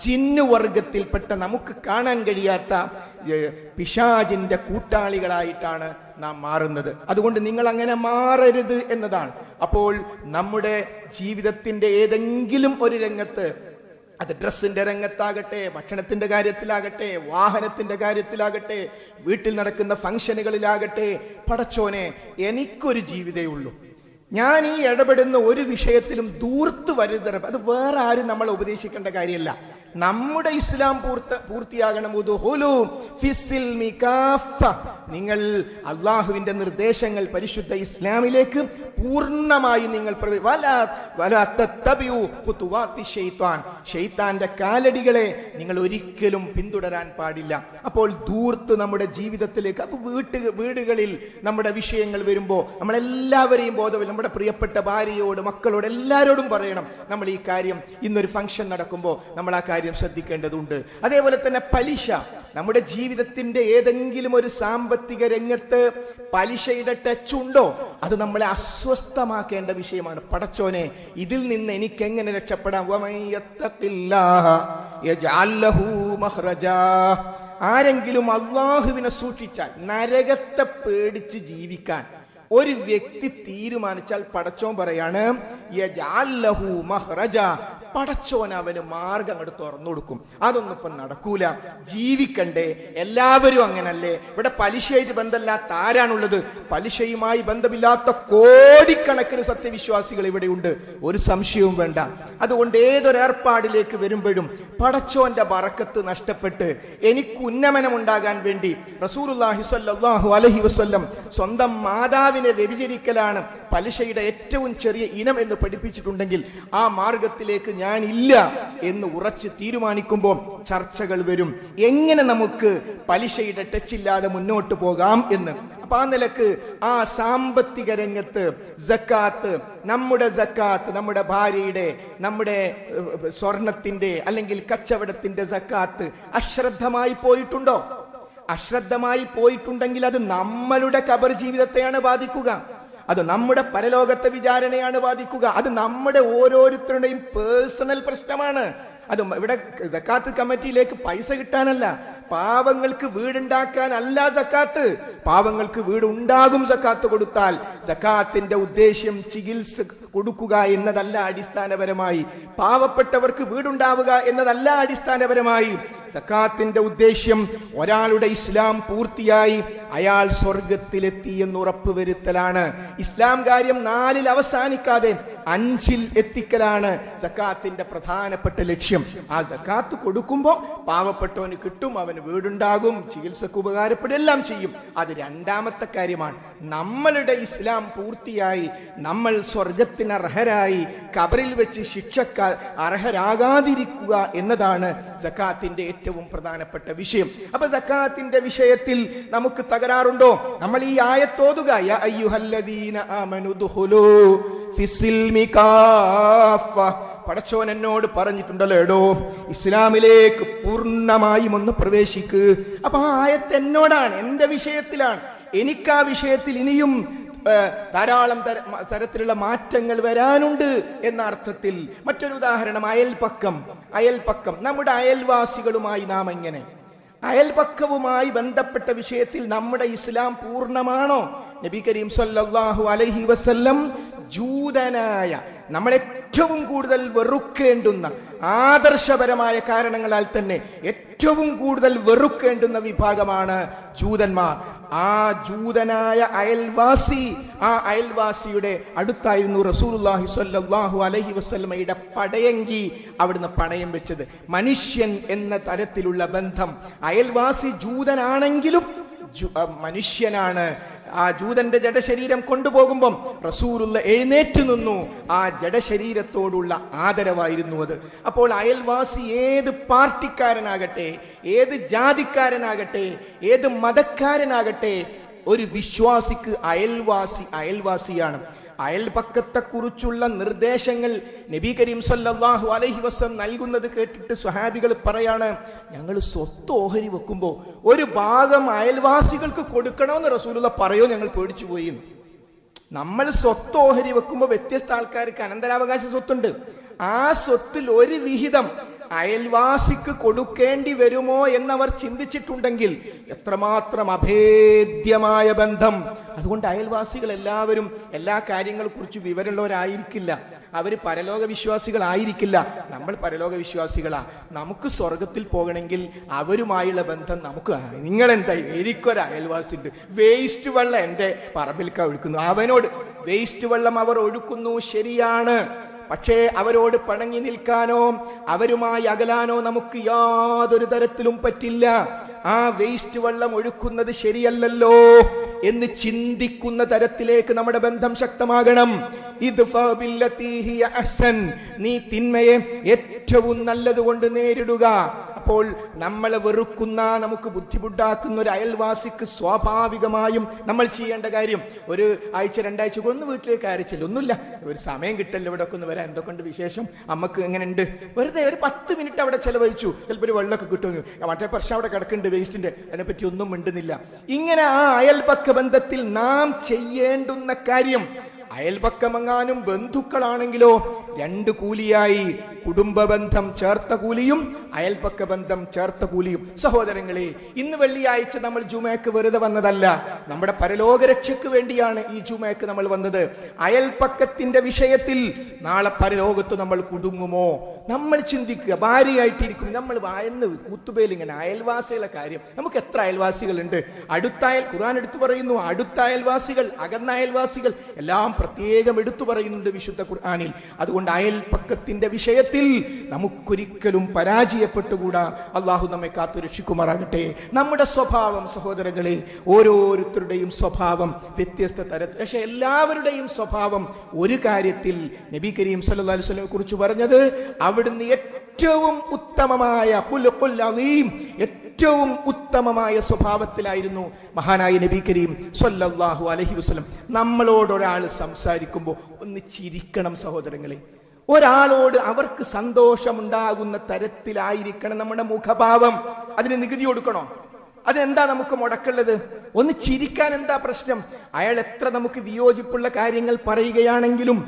ജിന്നുവർഗത്തിൽപ്പെട്ട നമുക്ക് കാണാൻ കഴിയാത്ത പിശാചിന്റെ കൂട്ടാളികളായിട്ടാണ് നാം മാറുന്നത്. അതുകൊണ്ട് നിങ്ങൾ അങ്ങനെ മാറരുത് എന്നതാണ്. അപ്പോൾ നമ്മുടെ ജീവിതത്തിന്റെ ഏതെങ്കിലും ഒരു രംഗത്ത്, അത് ഡ്രസ്സിന്റെ രംഗത്താകട്ടെ, ഭക്ഷണത്തിന്റെ കാര്യത്തിലാകട്ടെ, വാഹനത്തിന്റെ കാര്യത്തിലാകട്ടെ, വീട്ടിൽ നടക്കുന്ന ഫംഗ്ഷനുകളിലാകട്ടെ, പടച്ചോനെ എനിക്കൊരു ജീവിതേ ഉള്ളൂ, ഞാൻ ഈ ഇടപെടുന്ന ഒരു വിഷയത്തിലും ദൂർത്ത് വരുതറ, അത് വേറെ ആരും നമ്മളെ ഉപദേശിക്കേണ്ട കാര്യമല്ല. നമ്മുടെ ഇസ്ലാം പൂർത്തിയാകണം. നിങ്ങൾ അള്ളാഹുവിന്റെ നിർദ്ദേശങ്ങൾ പരിശുദ്ധ ഇസ്ലാമിലേക്ക് പൂർണ്ണമായി നിങ്ങൾ ശൈത്താന്റെ കാലടികളെ നിങ്ങൾ ഒരിക്കലും പിന്തുടരാൻ പാടില്ല. അപ്പോൾ ധൂർത്ത് നമ്മുടെ ജീവിതത്തിലേക്ക്, അപ്പൊ വീടുകളിൽ നമ്മുടെ വിഷയങ്ങൾ വരുമ്പോ നമ്മളെല്ലാവരെയും ബോധവില്ല, നമ്മുടെ പ്രിയപ്പെട്ട ഭാര്യയോട്, മക്കളോട്, എല്ലാവരോടും പറയണം, നമ്മൾ ഈ കാര്യം, ഇന്നൊരു ഫംഗ്ഷൻ നടക്കുമ്പോൾ നമ്മൾ ആ കാര്യം ശ്രദ്ധിക്കേണ്ടതുണ്ട്. അതേപോലെ തന്നെ പലിശ, നമ്മുടെ ജീവിതത്തിന്റെ ഏതെങ്കിലും ഒരു സാമ്പത്തിക രംഗത്ത് പലിശയുടെ ടച്ച് ഉണ്ടോ, അത് നമ്മളെ അസ്വസ്ഥമാക്കേണ്ട വിഷയമാണ്. പടച്ചോനെ, ഇതിൽ നിന്ന് എനിക്ക് എങ്ങനെ രക്ഷപ്പെടാം? ആരെങ്കിലും അല്ലാഹുവിനെ സൂക്ഷിച്ചാൽ, നരകത്തെ പേടിച്ച് ജീവിക്കാൻ ഒരു വ്യക്തി തീരുമാനിച്ചാൽ പടച്ചോൻ പറയാണ് യജഅൽ ലഹു മഖ്റജ, പടച്ചോൻ അവന് മാർഗം അങ്ങോട്ട് തുറന്നു കൊടുക്കും. അതൊന്നും ഇപ്പം നടക്കൂല. ജീവിക്കണ്ടേ, എല്ലാവരും അങ്ങനല്ലേ? ഇവിടെ പലിശയായിട്ട് ബന്ധമില്ലാത്ത ആരാണുള്ളത്? പലിശയുമായി ബന്ധമില്ലാത്ത കോടിക്കണക്കിന് സത്യവിശ്വാസികൾ ഇവിടെയുണ്ട്, ഒരു സംശയവും വേണ്ട. അതുകൊണ്ട് ഏതൊരേർപ്പാടിലേക്ക് വരുമ്പോഴും പടച്ചോന്റെ ബറക്കത്ത് നഷ്ടപ്പെട്ട് എനിക്ക് ഉന്നമനം ഉണ്ടാകാൻ വേണ്ടി റസൂലുള്ളാഹി സ്വല്ലല്ലാഹു അലൈഹി വസല്ലം സ്വന്തം മാതാവിനെ വ്യഭിചരിക്കലാണ് പലിശയുടെ ഏറ്റവും ചെറിയ ഇനം എന്ന് പഠിപ്പിച്ചിട്ടുണ്ടെങ്കിൽ ആ മാർഗത്തിലേക്ക് ഞാൻ ഇല്ല എന്ന് ഉറച്ച് തീരുമാനിക്കുമ്പോൾ ചർച്ചകൾ വരും, എങ്ങനെ നമുക്ക് പലിശയുടെ ടച്ചില്ലാതെ മുന്നോട്ട് പോകാം എന്ന്. അപ്പൊ ആ നിലക്ക് ആ സാമ്പത്തിക രംഗത്ത് സക്കാത്ത്, നമ്മുടെ ഭാര്യയുടെ, നമ്മുടെ സ്വർണത്തിന്റെ അല്ലെങ്കിൽ കച്ചവടത്തിന്റെ സക്കാത്ത് അശ്രദ്ധമായി പോയിട്ടുണ്ടോ? അശ്രദ്ധമായി പോയിട്ടുണ്ടെങ്കിൽ അത് നമ്മളുടെ ഖബർ ജീവിതത്തെയാണ് ബാധിക്കുക, അത് നമ്മുടെ പരലോകത്തെ വിചാരണയാണ് ബാധിക്കുക, അത് നമ്മുടെ ഓരോരുത്തരുടെയും പേഴ്സണൽ പ്രശ്നമാണ്. അത് ഇവിടെ സക്കാത്ത് കമ്മിറ്റിയിലേക്ക് പൈസ കിട്ടാനല്ല, പാവങ്ങൾക്ക് വീടുണ്ടാക്കാനല്ല സക്കാത്ത്. പാവങ്ങൾക്ക് വീടുണ്ടാകും സക്കാത്ത് കൊടുത്താൽ. സക്കാത്തിന്റെ ഉദ്ദേശ്യം ചികിത്സ കൊടുക്കുക എന്നതല്ല അടിസ്ഥാനപരമായി, പാവപ്പെട്ടവർക്ക് വീടുണ്ടാവുക എന്നതല്ല അടിസ്ഥാനപരമായി. സക്കാത്തിന്റെ ഉദ്ദേശ്യം ഒരാളുടെ ഇസ്ലാം പൂർത്തിയായി അയാൾ സ്വർഗത്തിലെത്തി എന്ന് ഉറപ്പുവരുത്തലാണ്. ഇസ്ലാം കാര്യം 4-ൽ അവസാനിക്കാതെ 5-ൽ എത്തിക്കലാണ് സക്കാത്തിന്റെ പ്രധാനപ്പെട്ട ലക്ഷ്യം. ആ സക്കാത്ത് കൊടുക്കുമ്പോൾ പാവപ്പെട്ടവന് കിട്ടും, അവന് വീടുണ്ടാകും, ചികിത്സക്ക് ഉപകാരപ്പെടും, എല്ലാം ചെയ്യും. അത് രണ്ടാമത്തെ കാര്യമാണ്. നമ്മളുടെ ഇസ്ലാം പൂർത്തിയായി നമ്മൾ സ്വർഗത്തിന് അർഹരായി ഖബറിൽ വെച്ച് ശിക്ഷക്ക് അർഹരാകാതിരിക്കുക എന്നതാണ് സക്കാത്തിന്റെ ഏറ്റവും പ്രധാനപ്പെട്ട വിഷയം. അപ്പൊ സക്കാത്തിന്റെ വിഷയത്തിൽ നമുക്ക് തകരാറുണ്ടോ? നമ്മൾ ഈ ആയത്തോതുക, യാ അയ്യുഹല്ലദീന ആമനു ദുഖുലൂ ഫിസ്സിൽമി കാഫ, പടച്ചോൻ എന്നോട് പറഞ്ഞിട്ടുണ്ടല്ലോ, എടോ ഇസ്ലാമിലേക്ക് പൂർണ്ണമായും ഒന്ന് പ്രവേശിക്ക്. അപ്പൊ ആ ആയത്ത് എന്നോടാണ്, എന്റെ വിഷയത്തിലാണ്. എനിക്ക് ആ വിഷയത്തിൽ ഇനിയും ധാരാളം തരത്തിലുള്ള മാറ്റങ്ങൾ വരാനുണ്ട് എന്ന അർത്ഥത്തിൽ. മറ്റൊരു ഉദാഹരണം, അയൽപക്കം. നമ്മുടെ അയൽവാസികളുമായി നാം എങ്ങനെ, അയൽപക്കവുമായി ബന്ധപ്പെട്ട വിഷയത്തിൽ നമ്മുടെ ഇസ്ലാം പൂർണ്ണമാണോ? നബി കരീം സല്ലല്ലാഹു അലൈഹി വസല്ലം ജൂതനായ, നമ്മളേറ്റവും കൂടുതൽ വെറുക്കേണ്ടുന്ന, ആദർശപരമായ കാരണങ്ങളാൽ തന്നെ ഏറ്റവും കൂടുതൽ വെറുക്കേണ്ടുന്ന വിഭാഗമാണ് ജൂതന്മാർ. ആ ജൂതനായ അയൽവാസി, ആ അയൽവാസിയുടെ അടുത്തായിരുന്നു റസൂലുള്ളാഹി സ്വല്ലല്ലാഹു അലൈഹി വസല്ലമയുടെ പടയങ്കി അവിടുന്ന് പണയം വെച്ചത്. മനുഷ്യൻ എന്ന തരത്തിലുള്ള ബന്ധം. അയൽവാസി ജൂതനാണെങ്കിലും മനുഷ്യനാണ്. ആ ജൂതന്റെ ജഡശരീരം കൊണ്ടുപോകുമ്പം റസൂലുള്ള എഴുന്നേറ്റ് നിന്നു. ആ ജഡശരീരത്തോടുള്ള ആദരവായിരുന്നു അത്. അപ്പോൾ അയൽവാസി ഏത് പാർട്ടിക്കാരനാകട്ടെ, ഏത് ജാതിക്കാരനാകട്ടെ, ഏത് മതക്കാരനാകട്ടെ, ഒരു വിശ്വാസിക്ക് അയൽവാസിയാണ്. അയൽപക്കത്തെക്കുറിച്ചുള്ള നിർദ്ദേശങ്ങൾ നബി കരീം സല്ലല്ലാഹു അലൈഹി വസല്ലം നൽകുന്നത് കേട്ടിട്ട് സ്വഹാബികൾ പറയാണ്, ഞങ്ങൾ സ്വത്ത് ഓഹരി വെക്കുമ്പോൾ ഒരു ഭാഗം അയൽവാസികൾക്ക് കൊടുക്കണമെന്ന് റസൂലുള്ള പറയോ, ഞങ്ങൾ പേടിച്ചു പോയി. നമ്മൾ സ്വത്ത് ഓഹരി വെക്കുമ്പോൾ വ്യത്യസ്ത ആൾക്കാർക്ക് അനന്തരാവകാശ സ്വത്തുണ്ട്. ആ സ്വത്തിൽ ഒരു വിഹിതം അയൽവാസിക്ക് കൊടുക്കേണ്ടി വരുമോ എന്നവർ ചിന്തിച്ചിട്ടുണ്ടെങ്കിൽ എത്രമാത്രം അഭേദ്യമായ ബന്ധം. അതുകൊണ്ട് അയൽവാസികൾ എല്ലാവരും എല്ലാ കാര്യങ്ങളെ കുറിച്ച് വിവരമുള്ളവരായിരിക്കില്ല. അവര് പരലോക വിശ്വാസികളായിരിക്കില്ല. നമ്മൾ പരലോക വിശ്വാസികളാ. നമുക്ക് സ്വർഗത്തിൽ പോകണമെങ്കിൽ അവരുമായുള്ള ബന്ധം നമുക്ക്. നിങ്ങളെന്തായി, എനിക്കൊരു അയൽവാസി ഉണ്ട്, വേസ്റ്റ് വെള്ളം എന്റെ പറമ്പിൽക്ക ഒഴുക്കുന്നു, അവനോട് വേസ്റ്റ് വെള്ളം അവർ ഒഴുക്കുന്നു, ശരിയാണ്. പക്ഷേ അവരോട് പിണങ്ങി നിൽക്കാനോ അവരുമായി അകലാനോ നമുക്ക് യാതൊരു തരത്തിലും പറ്റില്ല. ആ വേസ്റ്റ് വെള്ളം ഒഴുക്കുന്നത് ശരിയല്ലല്ലോ എന്ന് ചിന്തിക്കുന്ന തരത്തിലേക്ക് നമ്മുടെ ബന്ധം ശക്തമാകണം. നീ തിന്മയെ ഏറ്റവും നല്ലതുകൊണ്ട് നേരിടുക. അപ്പോൾ നമ്മളെ വെറുക്കുന്ന, നമുക്ക് ബുദ്ധിമുട്ടാക്കുന്ന ഒരു അയൽവാസിക്ക് സ്വാഭാവികമായും നമ്മൾ ചെയ്യേണ്ട കാര്യം, ഒരു ആഴ്ച രണ്ടാഴ്ച ഒന്ന് വീട്ടിലേക്ക് അയച്ചില്ല, ഒന്നുമില്ല, ഒരു സമയം കിട്ടല്ലോ ഇവിടെ ഒക്കെ ഒന്ന് വരാൻ, എന്തൊക്കെയുണ്ട് വിശേഷം, അമ്മക്ക് എങ്ങനെയുണ്ട്, വെറുതെ ഒരു 10 മിനിറ്റ് അവിടെ ചെലവഴിച്ചു, ചിലപ്പോൾ ഒരു വെള്ളമൊക്കെ കിട്ടും, മറ്റേ പ്രശ്നം അവിടെ കിടക്കുന്നുണ്ട് വേസ്റ്റിന്റെ, അതിനെപ്പറ്റി ഒന്നും മിണ്ടുന്നില്ല. ഇങ്ങനെ ആ അയൽപക്ക ബന്ധത്തിൽ നാം ചെയ്യേണ്ടുന്ന കാര്യം, അയൽപക്കമെങ്ങാനും ബന്ധുക്കളാണെങ്കിലോ 2 കൂലിയായി, കുടുംബ ബന്ധം ചേർത്ത കൂലിയും അയൽപക്ക ബന്ധം ചേർത്ത കൂലിയും. സഹോദരങ്ങളെ, ഇന്ന് വെള്ളിയാഴ്ച നമ്മൾ ജുമയ്ക്ക് വെറുതെ വന്നതല്ല, നമ്മുടെ പരലോകരക്ഷയ്ക്ക് വേണ്ടിയാണ് ഈ ജുമയ്ക്ക് നമ്മൾ വന്നത്. അയൽപക്കത്തിന്റെ വിഷയത്തിൽ നാളെ പരലോകത്ത് നമ്മൾ കുടുങ്ങുമോ? നമ്മൾ ചിന്തിക്കുക. ഭാര്യയായിട്ടിരിക്കും നമ്മൾ വായന്ന് കൂത്തുബയിൽ ഇങ്ങനെ അയൽവാസികളുടെ കാര്യം, നമുക്ക് എത്ര അയൽവാസികളുണ്ട്? ഖുർആൻ എടുത്തു പറയുന്നു, അടുത്ത അയൽവാസികൾ, അകന്ന അയൽവാസികൾ എല്ലാം പ്രത്യേകം എടുത്തു പറയുന്നുണ്ട് വിശുദ്ധ ഖുർആനിൽ. അതുകൊണ്ട് അയൽപക്കത്തിന്റെ വിഷയത്തിൽ നമുക്കൊരിക്കലും പരാജയപ്പെട്ടുകൂടാ. അള്ളാഹു നമ്മെ കാത്തു രക്ഷിക്കുമാറാകട്ടെ. നമ്മുടെ സ്വഭാവം സഹോദരങ്ങളെ, ഓരോരുത്തരുടെയും സ്വഭാവം വ്യത്യസ്ത തരത്തിൽ, പക്ഷെ എല്ലാവരുടെയും സ്വഭാവം ഒരു കാര്യത്തിൽ നബി കരീം സല്ലല്ലാഹു അലൈഹി വസല്ലമയെ കുറിച്ച് പറഞ്ഞത്, അവിടുന്ന് ഏറ്റവും ഉത്തമമായ ഖുലുഖുൽ അദീം, ഏറ്റവും ഉത്തമമായ സ്വഭാവത്തിലായിരുന്നു മഹാനായ നബി കരീം സല്ലല്ലാഹു അലൈഹി വസല്ലം. നമ്മളോട് ഒരാൾ സംസാരിക്കുമ്പോൾ ഒന്ന് ചിരിക്കണം സഹോദരങ്ങളെ. ഒരാളോട് അവർക്ക് സന്തോഷമുണ്ടാകുന്ന തരത്തിലായിരിക്കണം നമ്മുടെ മുഖഭാവം. അതിന് നികുതി കൊടുക്കണോ? അതെന്താ നമുക്ക് മുടക്കുള്ളത്? ഒന്ന് ചിരിക്കാൻ എന്താ പ്രശ്നം? അയാൾ എത്ര നമുക്ക് വിയോജിപ്പുള്ള കാര്യങ്ങൾ പറയുകയാണെങ്കിലും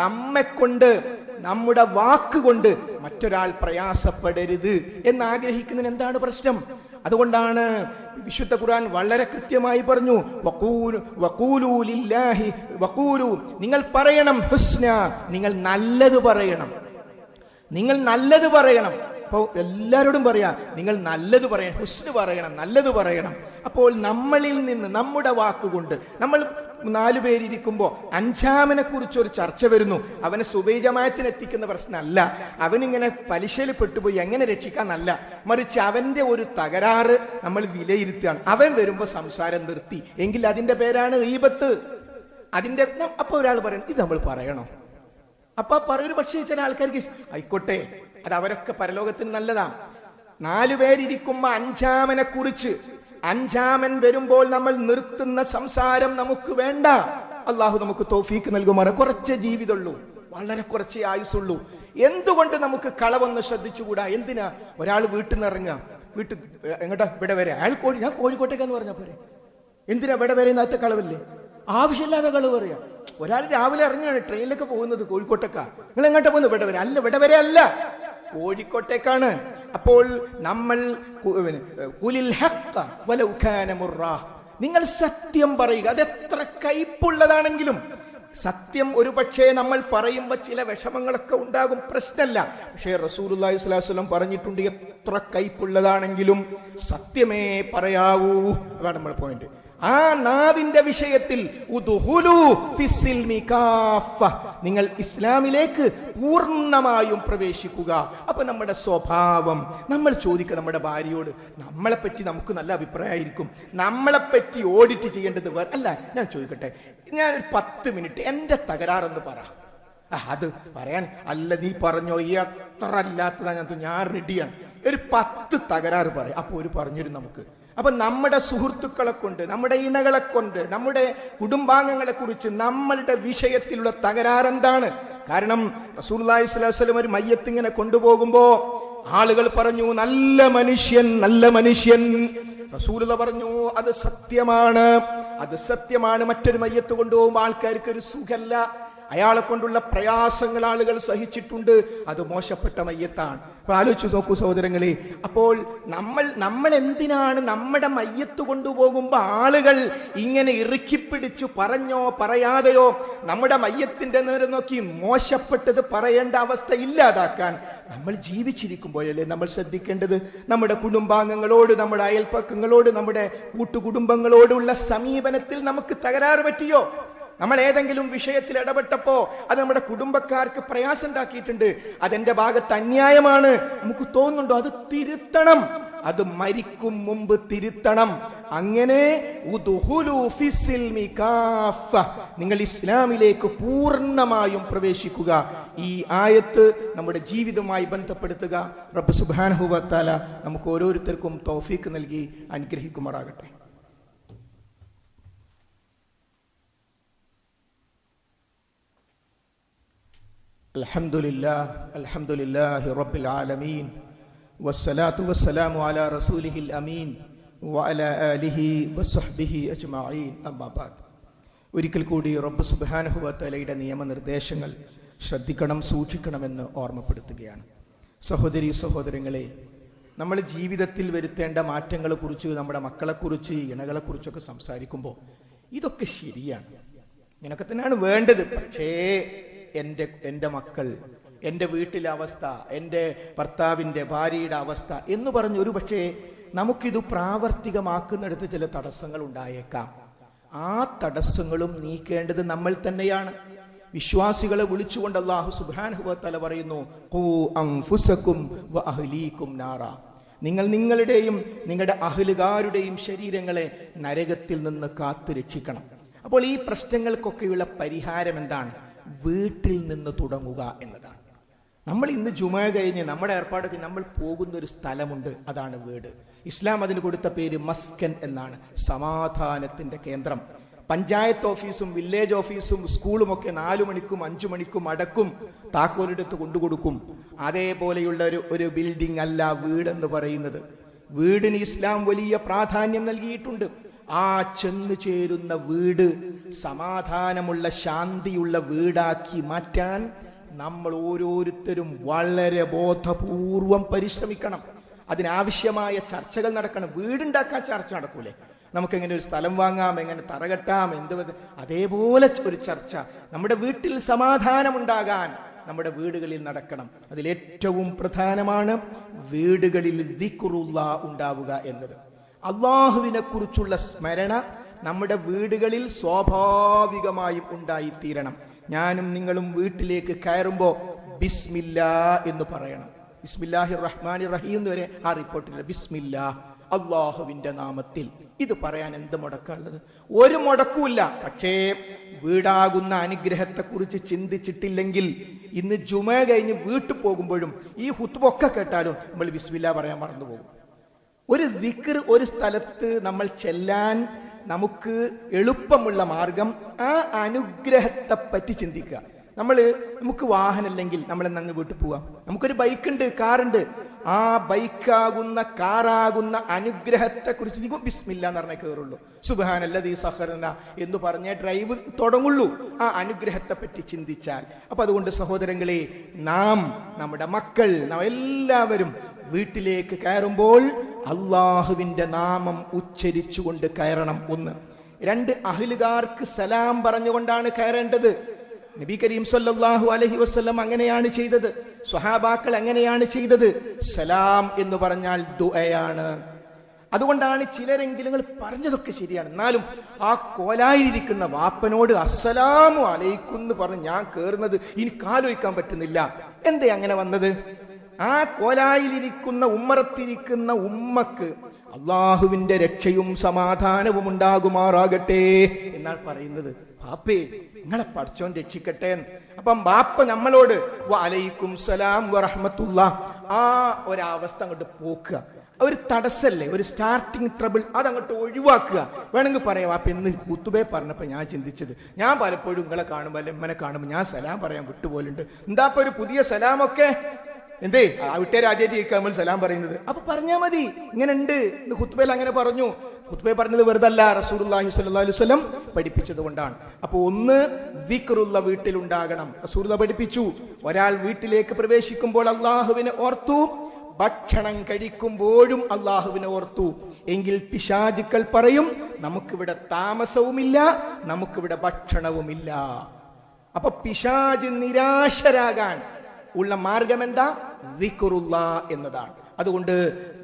നമ്മെക്കൊണ്ട്, നമ്മുടെ വാക്കുകൊണ്ട് മറ്റൊരാൾ പ്രയാസപ്പെടരുത് എന്നാഗ്രഹിക്കുന്നതിന് എന്താണ് പ്രശ്നം? അതുകൊണ്ടാണ് വിശുദ്ധ ഖുർആൻ വളരെ കൃത്യമായി പറഞ്ഞു, വഖൂലു ലില്ലാഹി വഖൂലു, നിങ്ങൾ പറയണം ഹുസ്ന, നിങ്ങൾ നല്ലത് പറയണം, നിങ്ങൾ നല്ലത് പറയണം. അപ്പോൾ എല്ലാവരോടും പറയാ, നിങ്ങൾ നല്ലത് പറയണം, ഹുസ്ന് പറയണം, നല്ലത് പറയണം. അപ്പോൾ നമ്മളിൽ നിന്ന്, നമ്മുടെ വാക്കുകൊണ്ട്, നമ്മൾ 4 പേരിയ്ക്കുമ്പോൾ 5-ാമനെ കുറിച്ച് ഒരു ചർച്ച വരുന്നു, അവനെ സുബൈ ജമാഅത്തിന് എത്തിക്കുന്ന പ്രശ്നമല്ല, അവനിങ്ങനെ പലിശയിൽ പെട്ടുപോയി എങ്ങനെ രക്ഷിക്കാന്നല്ല, മറിച്ച് അവന്റെ ഒരു തകരാറ് നമ്മൾ വിലയിരുത്തുകയാണ്. അവൻ വരുമ്പോൾ സംസാരം നിർത്തി എങ്കിൽ അതിന്റെ പേരാണ് ഗീബത്ത്. അതിന്റെ അപ്പൊ ഒരാൾ പറയണം, ഇത് നമ്മൾ പറയണോ? അപ്പൊ പറയൊരു പക്ഷേ ചില ആൾക്കാർക്ക് ആയിക്കോട്ടെ, അത് അവരൊക്കെ പരലോകത്തിന് നല്ലതാ. 4 പേരിയ്ക്കുമ്പോ 5-ാമനെ കുറിച്ച്, 5-ാമൻ വരുമ്പോൾ നമ്മൾ നിർത്തുന്ന സംസാരം നമുക്ക് വേണ്ട. അള്ളാഹു നമുക്ക് തൗഫീക്ക് നൽകുമാറ്. കുറച്ച് ജീവിതമുള്ളൂ, വളരെ കുറച്ചേ ആയുസുള്ളൂ. എന്തുകൊണ്ട് നമുക്ക് കളവൊന്ന് ശ്രദ്ധിച്ചുകൂടാ? എന്തിനാ ഒരാൾ വീട്ടിൽ നിന്ന് ഇറങ്ങുക, എങ്ങോട്ടാ? ഇവിടെ വരെ. അയാൾ ഞാൻ കോഴിക്കോട്ടേക്കാന്ന് പറഞ്ഞാ പോരെ, എന്തിനാ ഇവിടെ വരെ? ഇന്നത്തെ കളവല്ലേ, ആവശ്യമില്ലാതെ കളവ് പറയാ. ഒരാൾ രാവിലെ ഇറങ്ങുകയാണ്, ട്രെയിനിലൊക്കെ പോകുന്നത് കോഴിക്കോട്ടേക്കാ, നിങ്ങൾ എങ്ങോട്ടാ പോകുന്നത്? ഇവിടെ വരെ. അല്ല, ഇവിടെ വരെ അല്ല, കോഴിക്കോട്ടേക്കാണ്. അപ്പോൾ നമ്മൾ നിങ്ങൾ സത്യം പറയുക, അതെത്ര കയ്പുള്ളതാണെങ്കിലും. സത്യം ഒരു പക്ഷേ നമ്മൾ പറയുമ്പോൾ ചില വിഷമങ്ങളൊക്കെ ഉണ്ടാകും, പ്രശ്നമല്ല. പക്ഷേ റസൂലുള്ളാഹി സ്വല്ലല്ലാഹു അലൈഹി വസല്ലം പറഞ്ഞിട്ടുണ്ട്, എത്ര കയ്പുള്ളതാണെങ്കിലും സത്യമേ പറയാവൂ. അതാണ് നമ്മുടെ പോയിന്റ്. ആ നാവിന്റെ വിഷയത്തിൽ നിങ്ങൾ ഇസ്ലാമിലേക്ക് പൂർണ്ണമായും പ്രവേശിക്കുക. അപ്പൊ നമ്മുടെ സ്വഭാവം, നമ്മൾ ചോദിക്കുക നമ്മുടെ ഭാര്യയോട്, നമ്മളെപ്പറ്റി നമുക്ക് നല്ല അഭിപ്രായമായിരിക്കും, നമ്മളെപ്പറ്റി ഓഡിറ്റ് ചെയ്യേണ്ടത് അല്ല. ഞാൻ ചോദിക്കട്ടെ, ഞാൻ 10 മിനിറ്റ് എന്റെ തകരാറെന്ന് പറ. അത് പറയാൻ അല്ല, നീ പറഞ്ഞോ, എത്ര അല്ലാത്തതാ, ഞാൻ റെഡിയാണ്. ഒരു 10 തകരാറ് പറയാം. അപ്പൊ ഒരു പറഞ്ഞിരും നമുക്ക്, അപ്പൊ നമ്മുടെ സുഹൃത്തുക്കളെ കൊണ്ട്, നമ്മുടെ ഇണകളെ കൊണ്ട്, നമ്മുടെ കുടുംബാംഗങ്ങളെ കുറിച്ച് നമ്മളുടെ വിഷയത്തിലുള്ള തകരാറെന്താണ്? കാരണം റസൂലുള്ളാഹി സ്വല്ലല്ലാഹു അലൈഹി വസല്ലം ഒരു മയ്യത്ത് ഇങ്ങനെ കൊണ്ടുപോകുമ്പോ ആളുകൾ പറഞ്ഞു, നല്ല മനുഷ്യൻ, നല്ല മനുഷ്യൻ. റസൂലുള്ള പറഞ്ഞു, അത് സത്യമാണ്, അത് സത്യമാണ്. മറ്റൊരു മയ്യത്ത് കൊണ്ടുപോകുമ്പോൾ ആൾക്കാർക്ക് ഒരു സുഖല്ല, അയാളെ കൊണ്ടുള്ള പ്രയാസങ്ങൾ ആളുകൾ സഹിച്ചിട്ടുണ്ട്, അത് മോശപ്പെട്ട മയ്യത്താണ്. അപ്പൊ ആലോചിച്ചു നോക്കൂ സഹോദരങ്ങളെ, അപ്പോൾ നമ്മൾ എന്തിനാണ് നമ്മുടെ മയ്യത്ത് കൊണ്ടുപോകുമ്പോ ആളുകൾ ഇങ്ങനെ ഇറുക്കിപ്പിടിച്ചു പറഞ്ഞോ പറയാതെയോ നമ്മുടെ മയ്യത്തിന്റെ നേരെ നോക്കി മോശപ്പെട്ടത് പറയേണ്ട അവസ്ഥ ഇല്ലാതാക്കാൻ നമ്മൾ ജീവിച്ചിരിക്കുമ്പോഴല്ലേ നമ്മൾ ശ്രദ്ധിക്കേണ്ടത്? നമ്മുടെ കുടുംബാംഗങ്ങളോട്, നമ്മുടെ അയൽപ്പക്കങ്ങളോട്, നമ്മുടെ കൂട്ടുകുടുംബങ്ങളോടുള്ള സമീപനത്തിൽ നമുക്ക് തകരാറ് പറ്റിയോ? നമ്മൾ ഏതെങ്കിലും വിഷയത്തിൽ ഇടപെട്ടപ്പോ അത് നമ്മുടെ കുടുംബക്കാർക്ക് പ്രയാസം ഉണ്ടാക്കിയിട്ടുണ്ട്, അതെന്റെ ഭാഗത്ത് അന്യായമാണ്, നമുക്ക് തോന്നുന്നുണ്ടോ? അത് തിരുത്തണം, അത് മരിക്കും മുമ്പ് തിരുത്തണം. അങ്ങനെ നിങ്ങൾ ഇസ്ലാമിലേക്ക് പൂർണ്ണമായും പ്രവേശിക്കുക. ഈ ആയത്ത് നമ്മുടെ ജീവിതവുമായി ബന്ധപ്പെടുത്തുക. റബ്ബ് സുബ്ഹാനഹു വ തആല നമുക്ക് ഓരോരുത്തർക്കും തൗഫീഖ് നൽകി അനുഗ്രഹിക്കുമാറാകട്ടെ. അൽഹംദുലില്ലാഹി റബ്ബിൽ ആലമീൻ വസ്സലാത്തു വസ്സലാമു അലാ റസൂലിഹിൽ അമീൻ വഅലാ ആലിഹി വസ്സഹ്ബിഹി അജ്മഈൻ. അമ്മാ ബഅദ്. ഒരിക്കൽ കൂടി റബ്ബ് സുബ്ഹാനഹു വ തആലയുടെ നിയമനിർദ്ദേശങ്ങൾ ശ്രദ്ധിക്കണം, സൂക്ഷിക്കണമെന്ന് ഓർമ്മപ്പെടുത്തുകയാണ്. സഹോദരീ സഹോദരങ്ങളെ, നമ്മൾ ജീവിതത്തിൽ വരുത്തേണ്ട മാറ്റങ്ങളെ കുറിച്ച്, നമ്മുടെ മക്കളെക്കുറിച്ച്, ഇണകളെക്കുറിച്ചൊക്കെ സംസാരിക്കുമ്പോൾ ഇതൊക്കെ ശരിയാണ്, ഇങ്ങനൊക്കെ തന്നെയാണ് വേണ്ടത്. പക്ഷേ എൻ്റെ മക്കൾ, എൻ്റെ വീട്ടിലെ അവസ്ഥ, എൻ്റെ ഭർത്താവിൻ്റെ ഭാര്യയുടെ അവസ്ഥ എന്ന് പറഞ്ഞ് ഒരു പക്ഷേ നമുക്കിത് പ്രാവർത്തികമാക്കുന്നിടത്ത് ചില തടസ്സങ്ങൾ ഉണ്ടായേക്കാം. ആ തടസ്സങ്ങളും നീക്കേണ്ടത് നമ്മൾ തന്നെയാണ്. വിശ്വാസികളെ വിളിച്ചുകൊണ്ട് അല്ലാഹു സുബ്ഹാനഹു വ തആല പറയുന്നു, ഖൂ അൻഫുസകും വ അഹ്ലീകും നാറ. നിങ്ങൾ നിങ്ങളുടെയും നിങ്ങളുടെ അഹ്ലുകാരുടെയും ശരീരങ്ങളെ നരകത്തിൽ നിന്ന് കാത്തു രക്ഷിക്കണം. അപ്പോൾ ഈ പ്രശ്നങ്ങൾക്കൊക്കെയുള്ള പരിഹാരം എന്താണ്? വീട്ടിൽ നിന്ന് തുടങ്ങുക എന്നതാണ്. നമ്മൾ ഇന്ന് ജുമുഅ കഴിഞ്ഞ് നമ്മുടെ ഏർപ്പാടൊക്കെ നമ്മൾ പോകുന്ന ഒരു സ്ഥലമുണ്ട്, അതാണ് വീട്. ഇസ്ലാം അതിന് കൊടുത്ത പേര് മസ്കൻ എന്നാണ്, സമാധാനത്തിന്റെ കേന്ദ്രം. പഞ്ചായത്ത് ഓഫീസും വില്ലേജ് ഓഫീസും സ്കൂളും ഒക്കെ 4 മണിക്കും 5 മണിക്കും അടക്കും, താക്കോലെടുത്ത് കൊണ്ടുകൊടുക്കും. അതേപോലെയുള്ള ഒരു ബിൽഡിംഗ് അല്ല വീടെന്ന് പറയുന്നത്. വീടിന് ഇസ്ലാം വലിയ പ്രാധാന്യം നൽകിയിട്ടുണ്ട്. ആ ചെന്നു ചേരുന്ന വീട് സമാധാനമുള്ള, ശാന്തിയുള്ള വീടാക്കി മാറ്റാൻ നമ്മൾ ഓരോരുത്തരും വളരെ ബോധപൂർവം പരിശ്രമിക്കണം. അതിനാവശ്യമായ ചർച്ചകൾ നടക്കണം. വീടുണ്ടാക്കാൻ ചർച്ച നടക്കൂലേ? നമുക്കെങ്ങനെ ഒരു സ്ഥലം വാങ്ങാം, എങ്ങനെ തറകെട്ടാം, അതേപോലെ ഒരു ചർച്ച നമ്മുടെ വീട്ടിൽ സമാധാനമുണ്ടാകാൻ നമ്മുടെ വീടുകളിൽ നടക്കണം. അതിലേറ്റവും പ്രധാനമാണ് വീടുകളിൽ ദിക്റുല്ലാഹ് ഉണ്ടാവുക എന്നത്. അള്ളാഹുവിനെ കുറിച്ചുള്ള സ്മരണ നമ്മുടെ വീടുകളിൽ സ്വാഭാവികമായും ഉണ്ടായിത്തീരണം. ഞാനും നിങ്ങളും വീട്ടിലേക്ക് കയറുമ്പോൾ ബിസ്മില്ലാ എന്ന് പറയണം. ബിസ്മില്ലാഹിർ റഹ്മാനിർ റഹീം എന്ന് വരെ ആ റിപ്പോർട്ടില്ല. ബിസ്മില്ലാ, അള്ളാഹുവിന്റെ നാമത്തിൽ. ഇത് പറയാൻ എന്ത് മുടക്കമുള്ളത്? ഒരു മുടക്കുമില്ല. പക്ഷേ വീടാകുന്ന അനുഗ്രഹത്തെ കുറിച്ച് ചിന്തിച്ചിട്ടില്ലെങ്കിൽ ഇന്ന് ജുമുഅ കഴിഞ്ഞ് വീട്ടിൽ പോകുമ്പോഴും ഈ ഹുത്ബൊക്കെ കേട്ടാലും നമ്മൾ ബിസ്മില്ലാ പറയാൻ മറന്നുപോകും. ഒരു ദിക്ർ ഒരു സ്ഥലത്ത് നമ്മൾ ചെല്ലാൻ നമുക്ക് എളുപ്പമുള്ള മാർഗം ആ അനുഗ്രഹത്തെ പറ്റി ചിന്തിക്കുക. നമുക്ക് വാഹനമില്ലെങ്കിൽ നമ്മൾ എന്നങ്ങ് വീട്ടിൽ പോവാം. നമുക്കൊരു ബൈക്കുണ്ട്, കാറുണ്ട്. ആ ബൈക്കാകുന്ന, കാറാകുന്ന അനുഗ്രഹത്തെ കുറിച്ച് നിങ്ങൾ ബിസ്മില്ലാ എന്ന് പറഞ്ഞേ കയറുള്ളൂ. സുബ്ഹാനല്ലദീ സഖറനാ എന്ന് പറഞ്ഞേ ഡ്രൈവ് തുടങ്ങുള്ളൂ. ആ അനുഗ്രഹത്തെ പറ്റി ചിന്തിച്ചാൽ. അപ്പൊ അതുകൊണ്ട് സഹോദരങ്ങളെ, നമ്മുടെ മക്കൾ, എല്ലാവരും വീട്ടിലേക്ക് കയറുമ്പോൾ അള്ളാഹുവിന്റെ നാമം ഉച്ചരിച്ചുകൊണ്ട് കയറണം. 1. 2, അഹ്ലുകാർക്ക് സലാം പറഞ്ഞുകൊണ്ടാണ് കയറേണ്ടത്. നബി കരീം സല്ലല്ലാഹു അലൈഹി വസല്ലം അങ്ങനെയാണ് ചെയ്തത്. സ്വഹാബാക്കൾ അങ്ങനെയാണ് ചെയ്തത്. സലാം എന്ന് പറഞ്ഞാൽ ദുആയാണ്. അതുകൊണ്ടാണ് ചിലരെങ്കിലും പറഞ്ഞതൊക്കെ ശരിയാണ്, എന്നാലും ആ കോലായിരിക്കുന്ന വാപ്പനോട് അസ്സലാമു അലൈക്കും എന്ന് പറഞ്ഞ് ഞാൻ കേറുന്നത് എനിക്ക് ആലോചിക്കാൻ പറ്റുന്നില്ല. എന്തേ അങ്ങനെ വന്നത്? ആ കോലായിലിരിക്കുന്ന, ഉമ്മറത്തിരിക്കുന്ന ഉമ്മക്ക് അള്ളാഹുവിന്റെ രക്ഷയും സമാധാനവും ഉണ്ടാകുമാറാകട്ടെ എന്നാണ് പറയുന്നത്. ബാപ്പേ, നിങ്ങളെ പഠിച്ചോൻ രക്ഷിക്കട്ടെ. അപ്പം ബാപ്പ നമ്മളോട് വഅലൈക്കും സലാം വറഹ്മത്തുള്ളാഹ്, ആ ഒരവസ്ഥ അങ്ങോട്ട് പോക്കുക. ഒരു തടസ്സല്ലേ, ഒരു സ്റ്റാർട്ടിങ് ട്രബിൾ, അതങ്ങോട്ട് ഒഴിവാക്കുക. വേണമെങ്കിൽ പറയാം, അപ്പൊ ഇന്ന് ഖുതുബയെ പറഞ്ഞപ്പോ ഞാൻ ചിന്തിച്ചത്, ഞാൻ പലപ്പോഴും നിങ്ങളെ കാണുമ്പോൾ അല്ലെ എമ്മനെ കാണുമ്പോൾ ഞാൻ സലാം പറയാൻ വിട്ടുപോലുണ്ട്. എന്താ ഒരു പുതിയ സലാമൊക്കെ എന്തേ വിട്ടേ രാജ്യത്തേക്ക് നമ്മൾ സലാം പറയുന്നത്? അപ്പൊ പറഞ്ഞാ മതി, ഇങ്ങനെ ഉണ്ട്. ഇന്ന് ഖുതുബയിൽ അങ്ങനെ പറഞ്ഞു. ഖുതുബ പറഞ്ഞത് വെറുതല്ല, റസൂലുള്ളാഹി സ്വല്ലല്ലാഹു അലൈഹി വസല്ലം പഠിപ്പിച്ചത് കൊണ്ടാണ്. അപ്പൊ ഒന്ന് ദിക്റുള്ള വീട്ടിലുണ്ടാകണം. റസൂലുള്ളാഹി പഠിപ്പിച്ചു, ഒരാൾ വീട്ടിലേക്ക് പ്രവേശിക്കുമ്പോൾ അള്ളാഹുവിനെ ഓർത്തു, ഭക്ഷണം കഴിക്കുമ്പോഴും അള്ളാഹുവിനെ ഓർത്തു എങ്കിൽ പിശാചുക്കൾ പറയും, നമുക്കിവിടെ താമസവുമില്ല, നമുക്കിവിടെ ഭക്ഷണവുമില്ല. അപ്പൊ പിശാച് നിരാശരാകാൻ ഉള്ള മാർഗം എന്താ? ദിക്റുല്ലാഹ് എന്നതാണ്. അതുകൊണ്ട്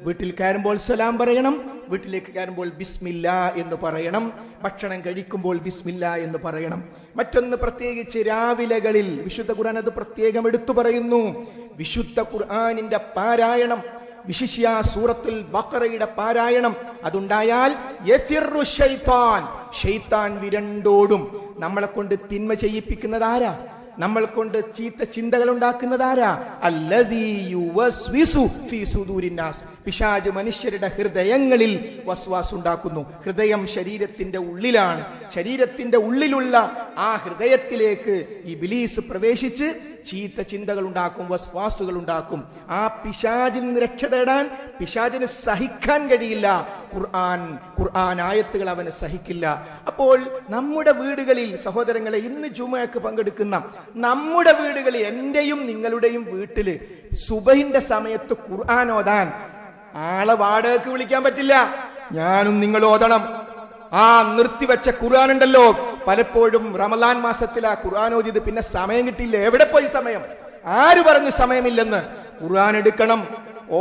വീട്ടിൽ കയറുമ്പോൾ സലാം പറയണം, വീട്ടിലേക്ക് കയറുമ്പോൾ ബിസ്മില്ലാ എന്ന് പറയണം, ഭക്ഷണം കഴിക്കുമ്പോൾ ബിസ്മില്ലാ എന്ന് പറയണം. മറ്റൊന്ന്, പ്രത്യേകിച്ച് രാവിലകളിൽ വിശുദ്ധ ഖുർആൻ അത് പ്രത്യേകം എടുത്തു പറയുന്നു. വിശുദ്ധ ഖുർആനിന്റെ പാരായണം, വിശിഷ്യ സൂറത്തുൽ ബഖറയുടെ പാരായണം അതുണ്ടായാൽ യഫിറു ശൈത്താൻ, ശൈത്താൻ വിരണ്ടോടും. നമ്മളെ കൊണ്ട് തിന്മ ചെയ്യിപ്പിക്കുന്നത് ആരാ? നമ്മൾ കൊണ്ട് ചീത്ത ചിന്തകൾ ഉണ്ടാക്കുന്നത് ആരാ? അല്ലദീ യുവസ്വിസു ഫീ സുദൂരിന്നാസ്, പിശാച് മനുഷ്യരുടെ ഹൃദയങ്ങളിൽ വസ്വാസ് ഉണ്ടാക്കുന്നു. ഹൃദയം ശരീരത്തിന്റെ ഉള്ളിലാണ്. ശരീരത്തിന്റെ ഉള്ളിലുള്ള ആ ഹൃദയത്തിലേക്ക് ഇബ്ലീസ് പ്രവേശിച്ച് ചീത്ത ചിന്തകൾ ഉണ്ടാക്കും, വസ്വാസുകൾ ഉണ്ടാക്കും. ആ പിശാചിൽ നിന്ന് രക്ഷ തേടാൻ പിശാചിന് സഹിക്കാൻ കഴിയില്ല. ഖുർആൻ ആയത്തുകൾ അവന് സഹിക്കില്ല. അപ്പോൾ നമ്മുടെ വീടുകളിൽ സഹോദരങ്ങളെ, ഇന്ന് ജുമുഅക്ക് പങ്കെടുക്കുന്ന നമ്മുടെ വീടുകളിൽ, എന്റെയും നിങ്ങളുടെയും വീട്ടില് സുബഹിന്റെ സമയത്ത് ഖുർആൻ ഓതാൻ ആളെ വാടകയ്ക്ക് വിളിക്കാൻ പറ്റില്ല. ഞാനും നിങ്ങൾ ഓതണം. ആ നിർത്തിവെച്ച ഖുർആൻ ഉണ്ടല്ലോ, പലപ്പോഴും റമദാൻ മാസത്തിൽ ആ ഖുർആൻ ഓതിയത് പിന്നെ സമയം കിട്ടിയില്ല. എവിടെ പോയി സമയം? ആര് പറഞ്ഞു സമയമില്ലെന്ന്? ഖുർആൻ എടുക്കണം,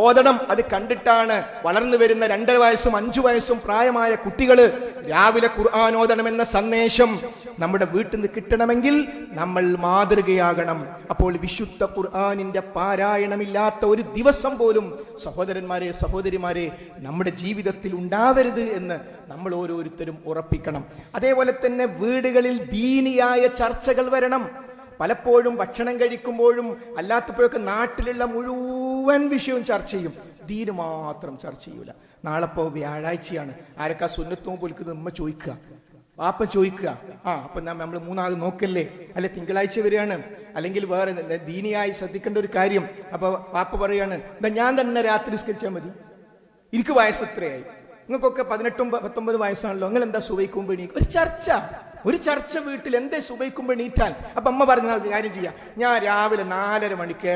ഓതണം. അത് കണ്ടിട്ടാണ് വളർന്നു വരുന്ന 2 വയസ്സും 5 വയസ്സും പ്രായമായ കുട്ടികള് രാവിലെ ഖുർആൻ ഓതണമെന്ന സന്ദേശം നമ്മുടെ വീട്ടിൽ നിന്ന് കിട്ടണമെങ്കിൽ നമ്മൾ മാതൃകയാകണം. അപ്പോൾ വിശുദ്ധ ഖുർആനിന്റെ പാരായണമില്ലാത്ത ഒരു ദിവസം പോലും സഹോദരന്മാരെ, സഹോദരിമാരെ, നമ്മുടെ ജീവിതത്തിൽ ഉണ്ടാവരുത് എന്ന് നമ്മൾ ഓരോരുത്തരും ഉറപ്പിക്കണം. അതേപോലെ തന്നെ വീടുകളിൽ ദീനിയായ ചർച്ചകൾ വരണം. പലപ്പോഴും ഭക്ഷണം കഴിക്കുമ്പോഴും അല്ലാത്തപ്പോഴൊക്കെ നാട്ടിലുള്ള മുഴുവൻ വിഷയവും ചർച്ച ചെയ്യും, ദീന് മാത്രം ചർച്ച ചെയ്യൂല. നാളെപ്പോ വ്യാഴാഴ്ചയാണ്, ആരൊക്കെ സുന്നത്ത് നോമ്പ് വിളിക്കുന്നത് ഉമ്മ ചോദിക്കുക, വാപ്പ ചോദിക്കുക. അപ്പൊ നമ്മൾ 3 ആൾ നോക്കല്ലേ, അല്ലെ തിങ്കളാഴ്ച വരികയാണ്, അല്ലെങ്കിൽ വേറെ ദീനിയായി ശ്രദ്ധിക്കേണ്ട ഒരു കാര്യം. അപ്പൊ വാപ്പ പറയാണ്, ഞാൻ തന്നെ രാത്രി നിസ്കരിച്ചാൽ മതി, എനിക്ക് വയസ്സ് എത്രയായി, നിങ്ങൾക്കൊക്കെ 18-19 വയസ്സാണല്ലോ, നിങ്ങൾ എന്താ സുബഹിക്ക് എണീക്കും? ഒരു ചർച്ച വീട്ടിൽ. എന്തേ സുബഹിക്ക് എണീറ്റാൽ? അപ്പൊ അമ്മ പറഞ്ഞ കാര്യം ചെയ്യാം, ഞാൻ രാവിലെ 4:30 മണിക്ക്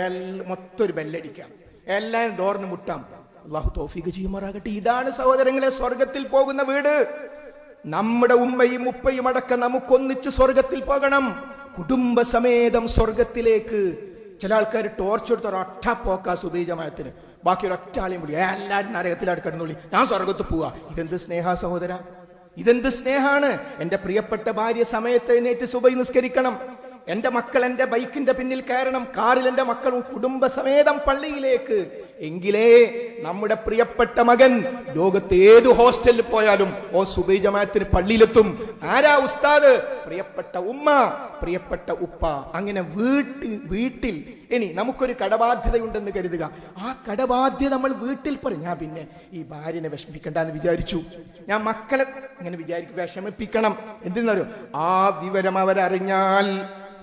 മൊത്തം ഒരു ബെല്ലടിക്കാം, എല്ലാവരും ഡോറിന് മുട്ടാം. അള്ളാഹു തൗഫീഖ് ചെയ്യുമാറാകട്ടെ. ഇതാണ് സഹോദരങ്ങളെ സ്വർഗത്തിൽ പോകുന്ന വീട്. നമ്മുടെ ഉമ്മയും ഉപ്പയും അടക്കം നമുക്കൊന്നിച്ച് സ്വർഗത്തിൽ പോകണം, കുടുംബസമേതം സ്വർഗത്തിലേക്ക്. ചില ആൾക്കാർ ടോർച്ച് എടുത്ത ഒരൊറ്റ പോക്കാ സുബഹി ജമാഅത്തിന്, ബാക്കി ഒരൊറ്റ ആളെയും വിളി, എല്ലാവരും നരകത്തിലായിട്ട് കിടന്നുള്ളി, ഞാൻ സ്വർഗത്ത് പോവാ. ഇതെന്ത് സ്നേഹ സഹോദര, ഇതെന്ത് സ്നേഹാണ്? എന്റെ പ്രിയപ്പെട്ട ഭാര്യ സമയത്ത് എഴുന്നേറ്റ് സുബഹി നിസ്കരിക്കണം, എന്റെ മക്കൾ എന്റെ ബൈക്കിന്റെ പിന്നിൽ കയറണം, കാറിൽ എന്റെ മക്കളും കുടുംബസമേതം പള്ളിയിലേക്ക്. എങ്കിലേ നമ്മുടെ പ്രിയപ്പെട്ട മകൻ ലോകത്ത് ഏത് ഹോസ്റ്റലിൽ പോയാലും സുബഹി ജമാഅത്തിന് പള്ളിയിലെത്തും. ആരാ ഉസ്താദ്? പ്രിയപ്പെട്ട ഉമ്മ, പ്രിയപ്പെട്ട ഉപ്പ. അങ്ങനെ വീട്ടിൽ ഇനി നമുക്കൊരു കടബാധ്യതയുണ്ടെന്ന് കരുതുക. ആ കടബാധ്യത നമ്മൾ വീട്ടിൽ പറയും, ഞാൻ പിന്നെ ഈ ഭാര്യനെ വിഷമിക്കണ്ടെന്ന് വിചാരിച്ചു, ഞാൻ മക്കളെ ഇങ്ങനെ വിഷമിപ്പിക്കണം. എന്തിനറിയോ? ആ വിവരം അവരറിഞ്ഞാൽ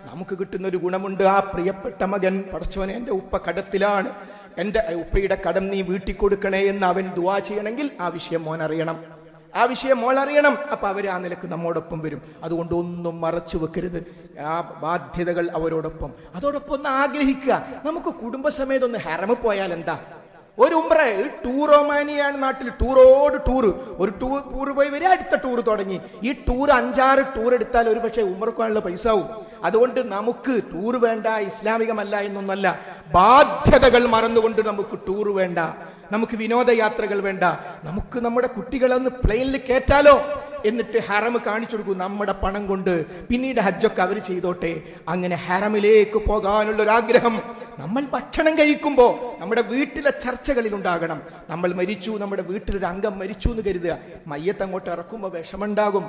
നമുക്ക് കിട്ടുന്ന ഒരു ഗുണമുണ്ട്. ആ പ്രിയപ്പെട്ട മകൻ, പടച്ചോനെ എന്റെ ഉപ്പ കടത്തിലാണ്, എന്റെ ഉപ്പയുടെ കടം നീ വീട്ടിൽ കൊടുക്കണേ എന്ന് അവൻ ദുആ ചെയ്യണമെങ്കിൽ ആ വിഷയം മോൻ അറിയണം, ആ വിഷയം മോൾ അറിയണം. അപ്പൊ അവര് ആ നിലക്ക് നമ്മോടൊപ്പം വരും. അതുകൊണ്ട് ഒന്നും മറച്ചു വെക്കരുത്, ആ ബാധ്യതകൾ അവരോടൊപ്പം. അതോടൊപ്പം ഒന്ന് ആഗ്രഹിക്കുക, നമുക്ക് കുടുംബസമേതം ഒന്ന് ഹറമ് പോയാൽ എന്താ? ഒരു ഉംറ, ടൂറോമാനിയാണ് നാട്ടിൽ, ടൂറ്. ഒരു ടൂർ പോയി വരെ അടുത്ത ടൂർ തുടങ്ങി. ഈ ടൂർ 5-6 ടൂർ എടുത്താൽ ഒരു പക്ഷേ ഉംറക്കാനുള്ള പൈസ ആവും. അതുകൊണ്ട് നമുക്ക് ടൂർ വേണ്ട, ഇസ്ലാമികമല്ല എന്നൊന്നല്ല, ബാധ്യതകൾ മറന്നുകൊണ്ട് നമുക്ക് ടൂർ വേണ്ട, നമുക്ക് വിനോദയാത്രകൾ വേണ്ട. നമുക്ക് നമ്മുടെ കുട്ടികളൊന്ന് പ്ലെയിനിൽ കയറ്റാലോ, എന്നിട്ട് ഹറം കാണിച്ചു കൊടുക്കും നമ്മുടെ പണം കൊണ്ട്. പിന്നീട് ഹജ്ജൊക്കെ അവർ ചെയ്തോട്ടെ. അങ്ങനെ ഹറമിലേക്ക് പോകാനുള്ളൊരാഗ്രഹം നമ്മൾ ഭക്ഷണം കഴിക്കുമ്പോൾ നമ്മുടെ വീട്ടിലെ ചർച്ചകളിൽ ഉണ്ടാകണം. നമ്മൾ മരിച്ചു, നമ്മുടെ വീട്ടിലൊരു അംഗം മരിച്ചു എന്ന് കരുതുക, മയ്യത്ത് അങ്ങോട്ട് ഇറക്കുമ്പോൾ വിഷമുണ്ടാകും.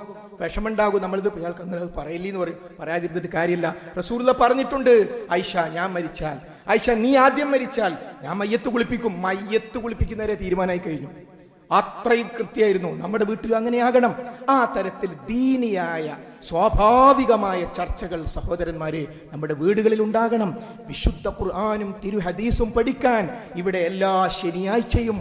നമ്മളിത് അയാൾക്ക് അങ്ങനെ പറയില്ലെന്ന് പറയും, പറയാതിരുന്നിട്ട് കാര്യമില്ല. റസൂലുള്ളാഹി പറഞ്ഞിട്ടുണ്ട്, ഐഷ ഞാൻ മരിച്ചാൽ ആയിഷ, നീ ആദ്യം മരിച്ചാൽ ഞാൻ മയ്യത്ത് കുളിപ്പിക്കും. മയ്യത്ത് കുളിപ്പിക്കുന്നവരെ തീരുമാനമായി കഴിഞ്ഞു. അത്രയും കൃത്യമായിരുന്നു. നമ്മുടെ വീട്ടിൽ അങ്ങനെയാകണം. ആ തരത്തിൽ ദീനിയായ സ്വാഭാവികമായ ചർച്ചകൾ സഹോദരന്മാരെ നമ്മുടെ വീടുകളിൽ ഉണ്ടാകണം. വിശുദ്ധ ഖുർആനും തിരു ഹദീസും പഠിക്കാൻ ഇവിടെ എല്ലാ ശനിയാഴ്ചയും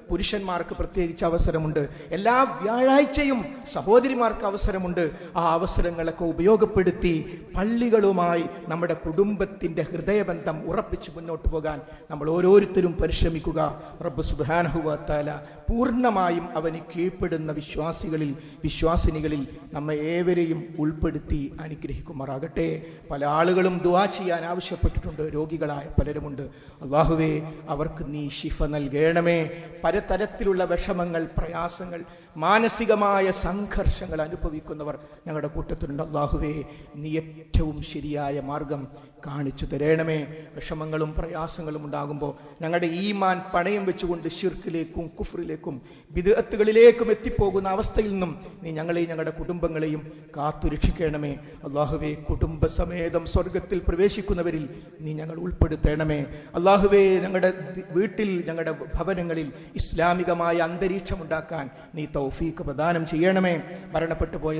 പുരുഷന്മാർക്ക് പ്രത്യേകിച്ച് അവസരമുണ്ട്. എല്ലാ വ്യാഴാഴ്ചയും സഹോദരിമാർക്ക് അവസരമുണ്ട്. ആ അവസരങ്ങളൊക്കെ ഉപയോഗപ്പെടുത്തി പള്ളികളുമായി നമ്മുടെ കുടുംബത്തിന്റെ ഹൃദയബന്ധം ഉറപ്പിച്ച് മുന്നോട്ട് പോകാൻ നമ്മൾ ഓരോരുത്തരും പരിശ്രമിക്കുക. റബ്ബ് സുബ്ഹാനഹു വ തആല പൂർണ്ണമായും അവന് കീഴ്പ്പെടുന്ന വിശ്വാസിനികളിൽ നമ്മെ ഏവരെയും ഉൾപ്പെടുത്തി അനുഗ്രഹിക്കുമാറാകട്ടെ. പല ആളുകളും ദുആ ചെയ്യാൻ ആവശ്യപ്പെട്ടിട്ടുണ്ട്. രോഗികളായ പലരുമുണ്ട്. അല്ലാഹുവേ, അവർക്ക് നീ ശിഫ നൽകണമേ. പലതരത്തിലുള്ള വിഷമങ്ങൾ, പ്രയാസങ്ങൾ, മാനസികമായ സംഘർഷങ്ങൾ അനുഭവിക്കുന്നവർ ഞങ്ങളുടെ കൂട്ടത്തിലുണ്ട്. അല്ലാഹുവേ, നീ ഏറ്റവും ശരിയായ മാർഗം കാണിച്ചു തരണമേ. വിഷമങ്ങളും പ്രയാസങ്ങളും ഉണ്ടാകുമ്പോൾ ഞങ്ങളുടെ ഈമാൻ പണയം വെച്ചുകൊണ്ട് ശിർക്കിലേക്കും കുഫ്റിലേക്കും ബിദ്അത്തുകളിലേക്കും എത്തിപ്പോകുന്ന അവസ്ഥയിൽ നിന്നും നീ ഞങ്ങളെയും ഞങ്ങളുടെ കുടുംബങ്ങളെയും കാത്തുരക്ഷിക്കണമേ. അല്ലാഹുവേ, കുടുംബസമേതം സ്വർഗത്തിൽ പ്രവേശിക്കുന്നവരിൽ നീ ഞങ്ങൾ ഉൾപ്പെടുത്തണമേ. അല്ലാഹുവേ, ഞങ്ങളുടെ വീട്ടിൽ, ഞങ്ങളുടെ ഭവനങ്ങളിൽ ഇസ്ലാമികമായ അന്തരീക്ഷം ഉണ്ടാക്കാൻ നീ തൗഫീഖ് പ്രദാനം ചെയ്യണമേ. മരണപ്പെട്ടു പോയ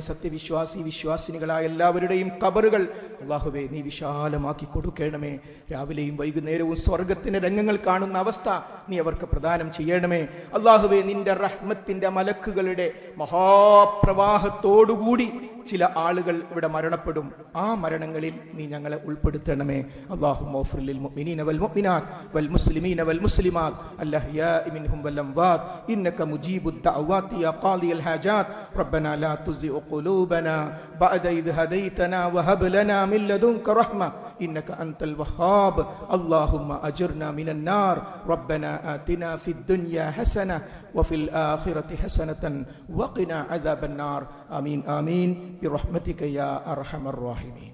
വിശ്വാസിനികളായ എല്ലാവരുടെയും ഖബറുകൾ അല്ലാഹുവേ നീ വിശാലമാക്കി കൊടുക്കണമേ. രാവിലെയും വൈകുന്നേരവും സ്വർഗത്തിന്റെ രംഗങ്ങൾ കാണുന്ന അവസ്ഥ നീ അവർക്ക് പ്രദാനം ചെയ്യണമേ. അല്ലാഹുവേ, നിന്റെ റഹ്മത്തിന്റെ മലക്കുകളുടെ മഹാപ്രവാഹത്തോടുകൂടി ചില ആളുകൾ ഇവിടെ മരണപ്പെടും. ആ മരണങ്ങളിൽ നീ ഞങ്ങളെ ഉൾപ്പെടുത്തണമേ. അല്ലാഹുമ്മ ഗ്ഫിർ ലിൽ മുഅ്മിനീന വൽ മുഅ്മിനാത്ത് വൽ മുസ്ലിമീന വൽ മുസ്ലിമാത്ത് അൽഅഹ്യാഇ മിൻഹും വൽ അംവാത്ത് ഇന്നക മുജീബുദ് ദഅവാതി യാ ഖാദിയൽ ഹാജാത്ത് റബ്ബനാ ലാ തുസിഗ് ഖുലൂബനാ ബഅദ ഇദ് ഹദൈതനാ വഹബ് ലനാ മിൻ ലദുൻക റഹ്മ ഇന്നക അൻതൽ വഹ്ഹാബ് اللهم أجرنا من النار ربنا آتنا في الدنيا حسنة وفي الآخرة حسنة وقنا عذاب النار آمين آمين برحمتك يا أرحم الراحمين.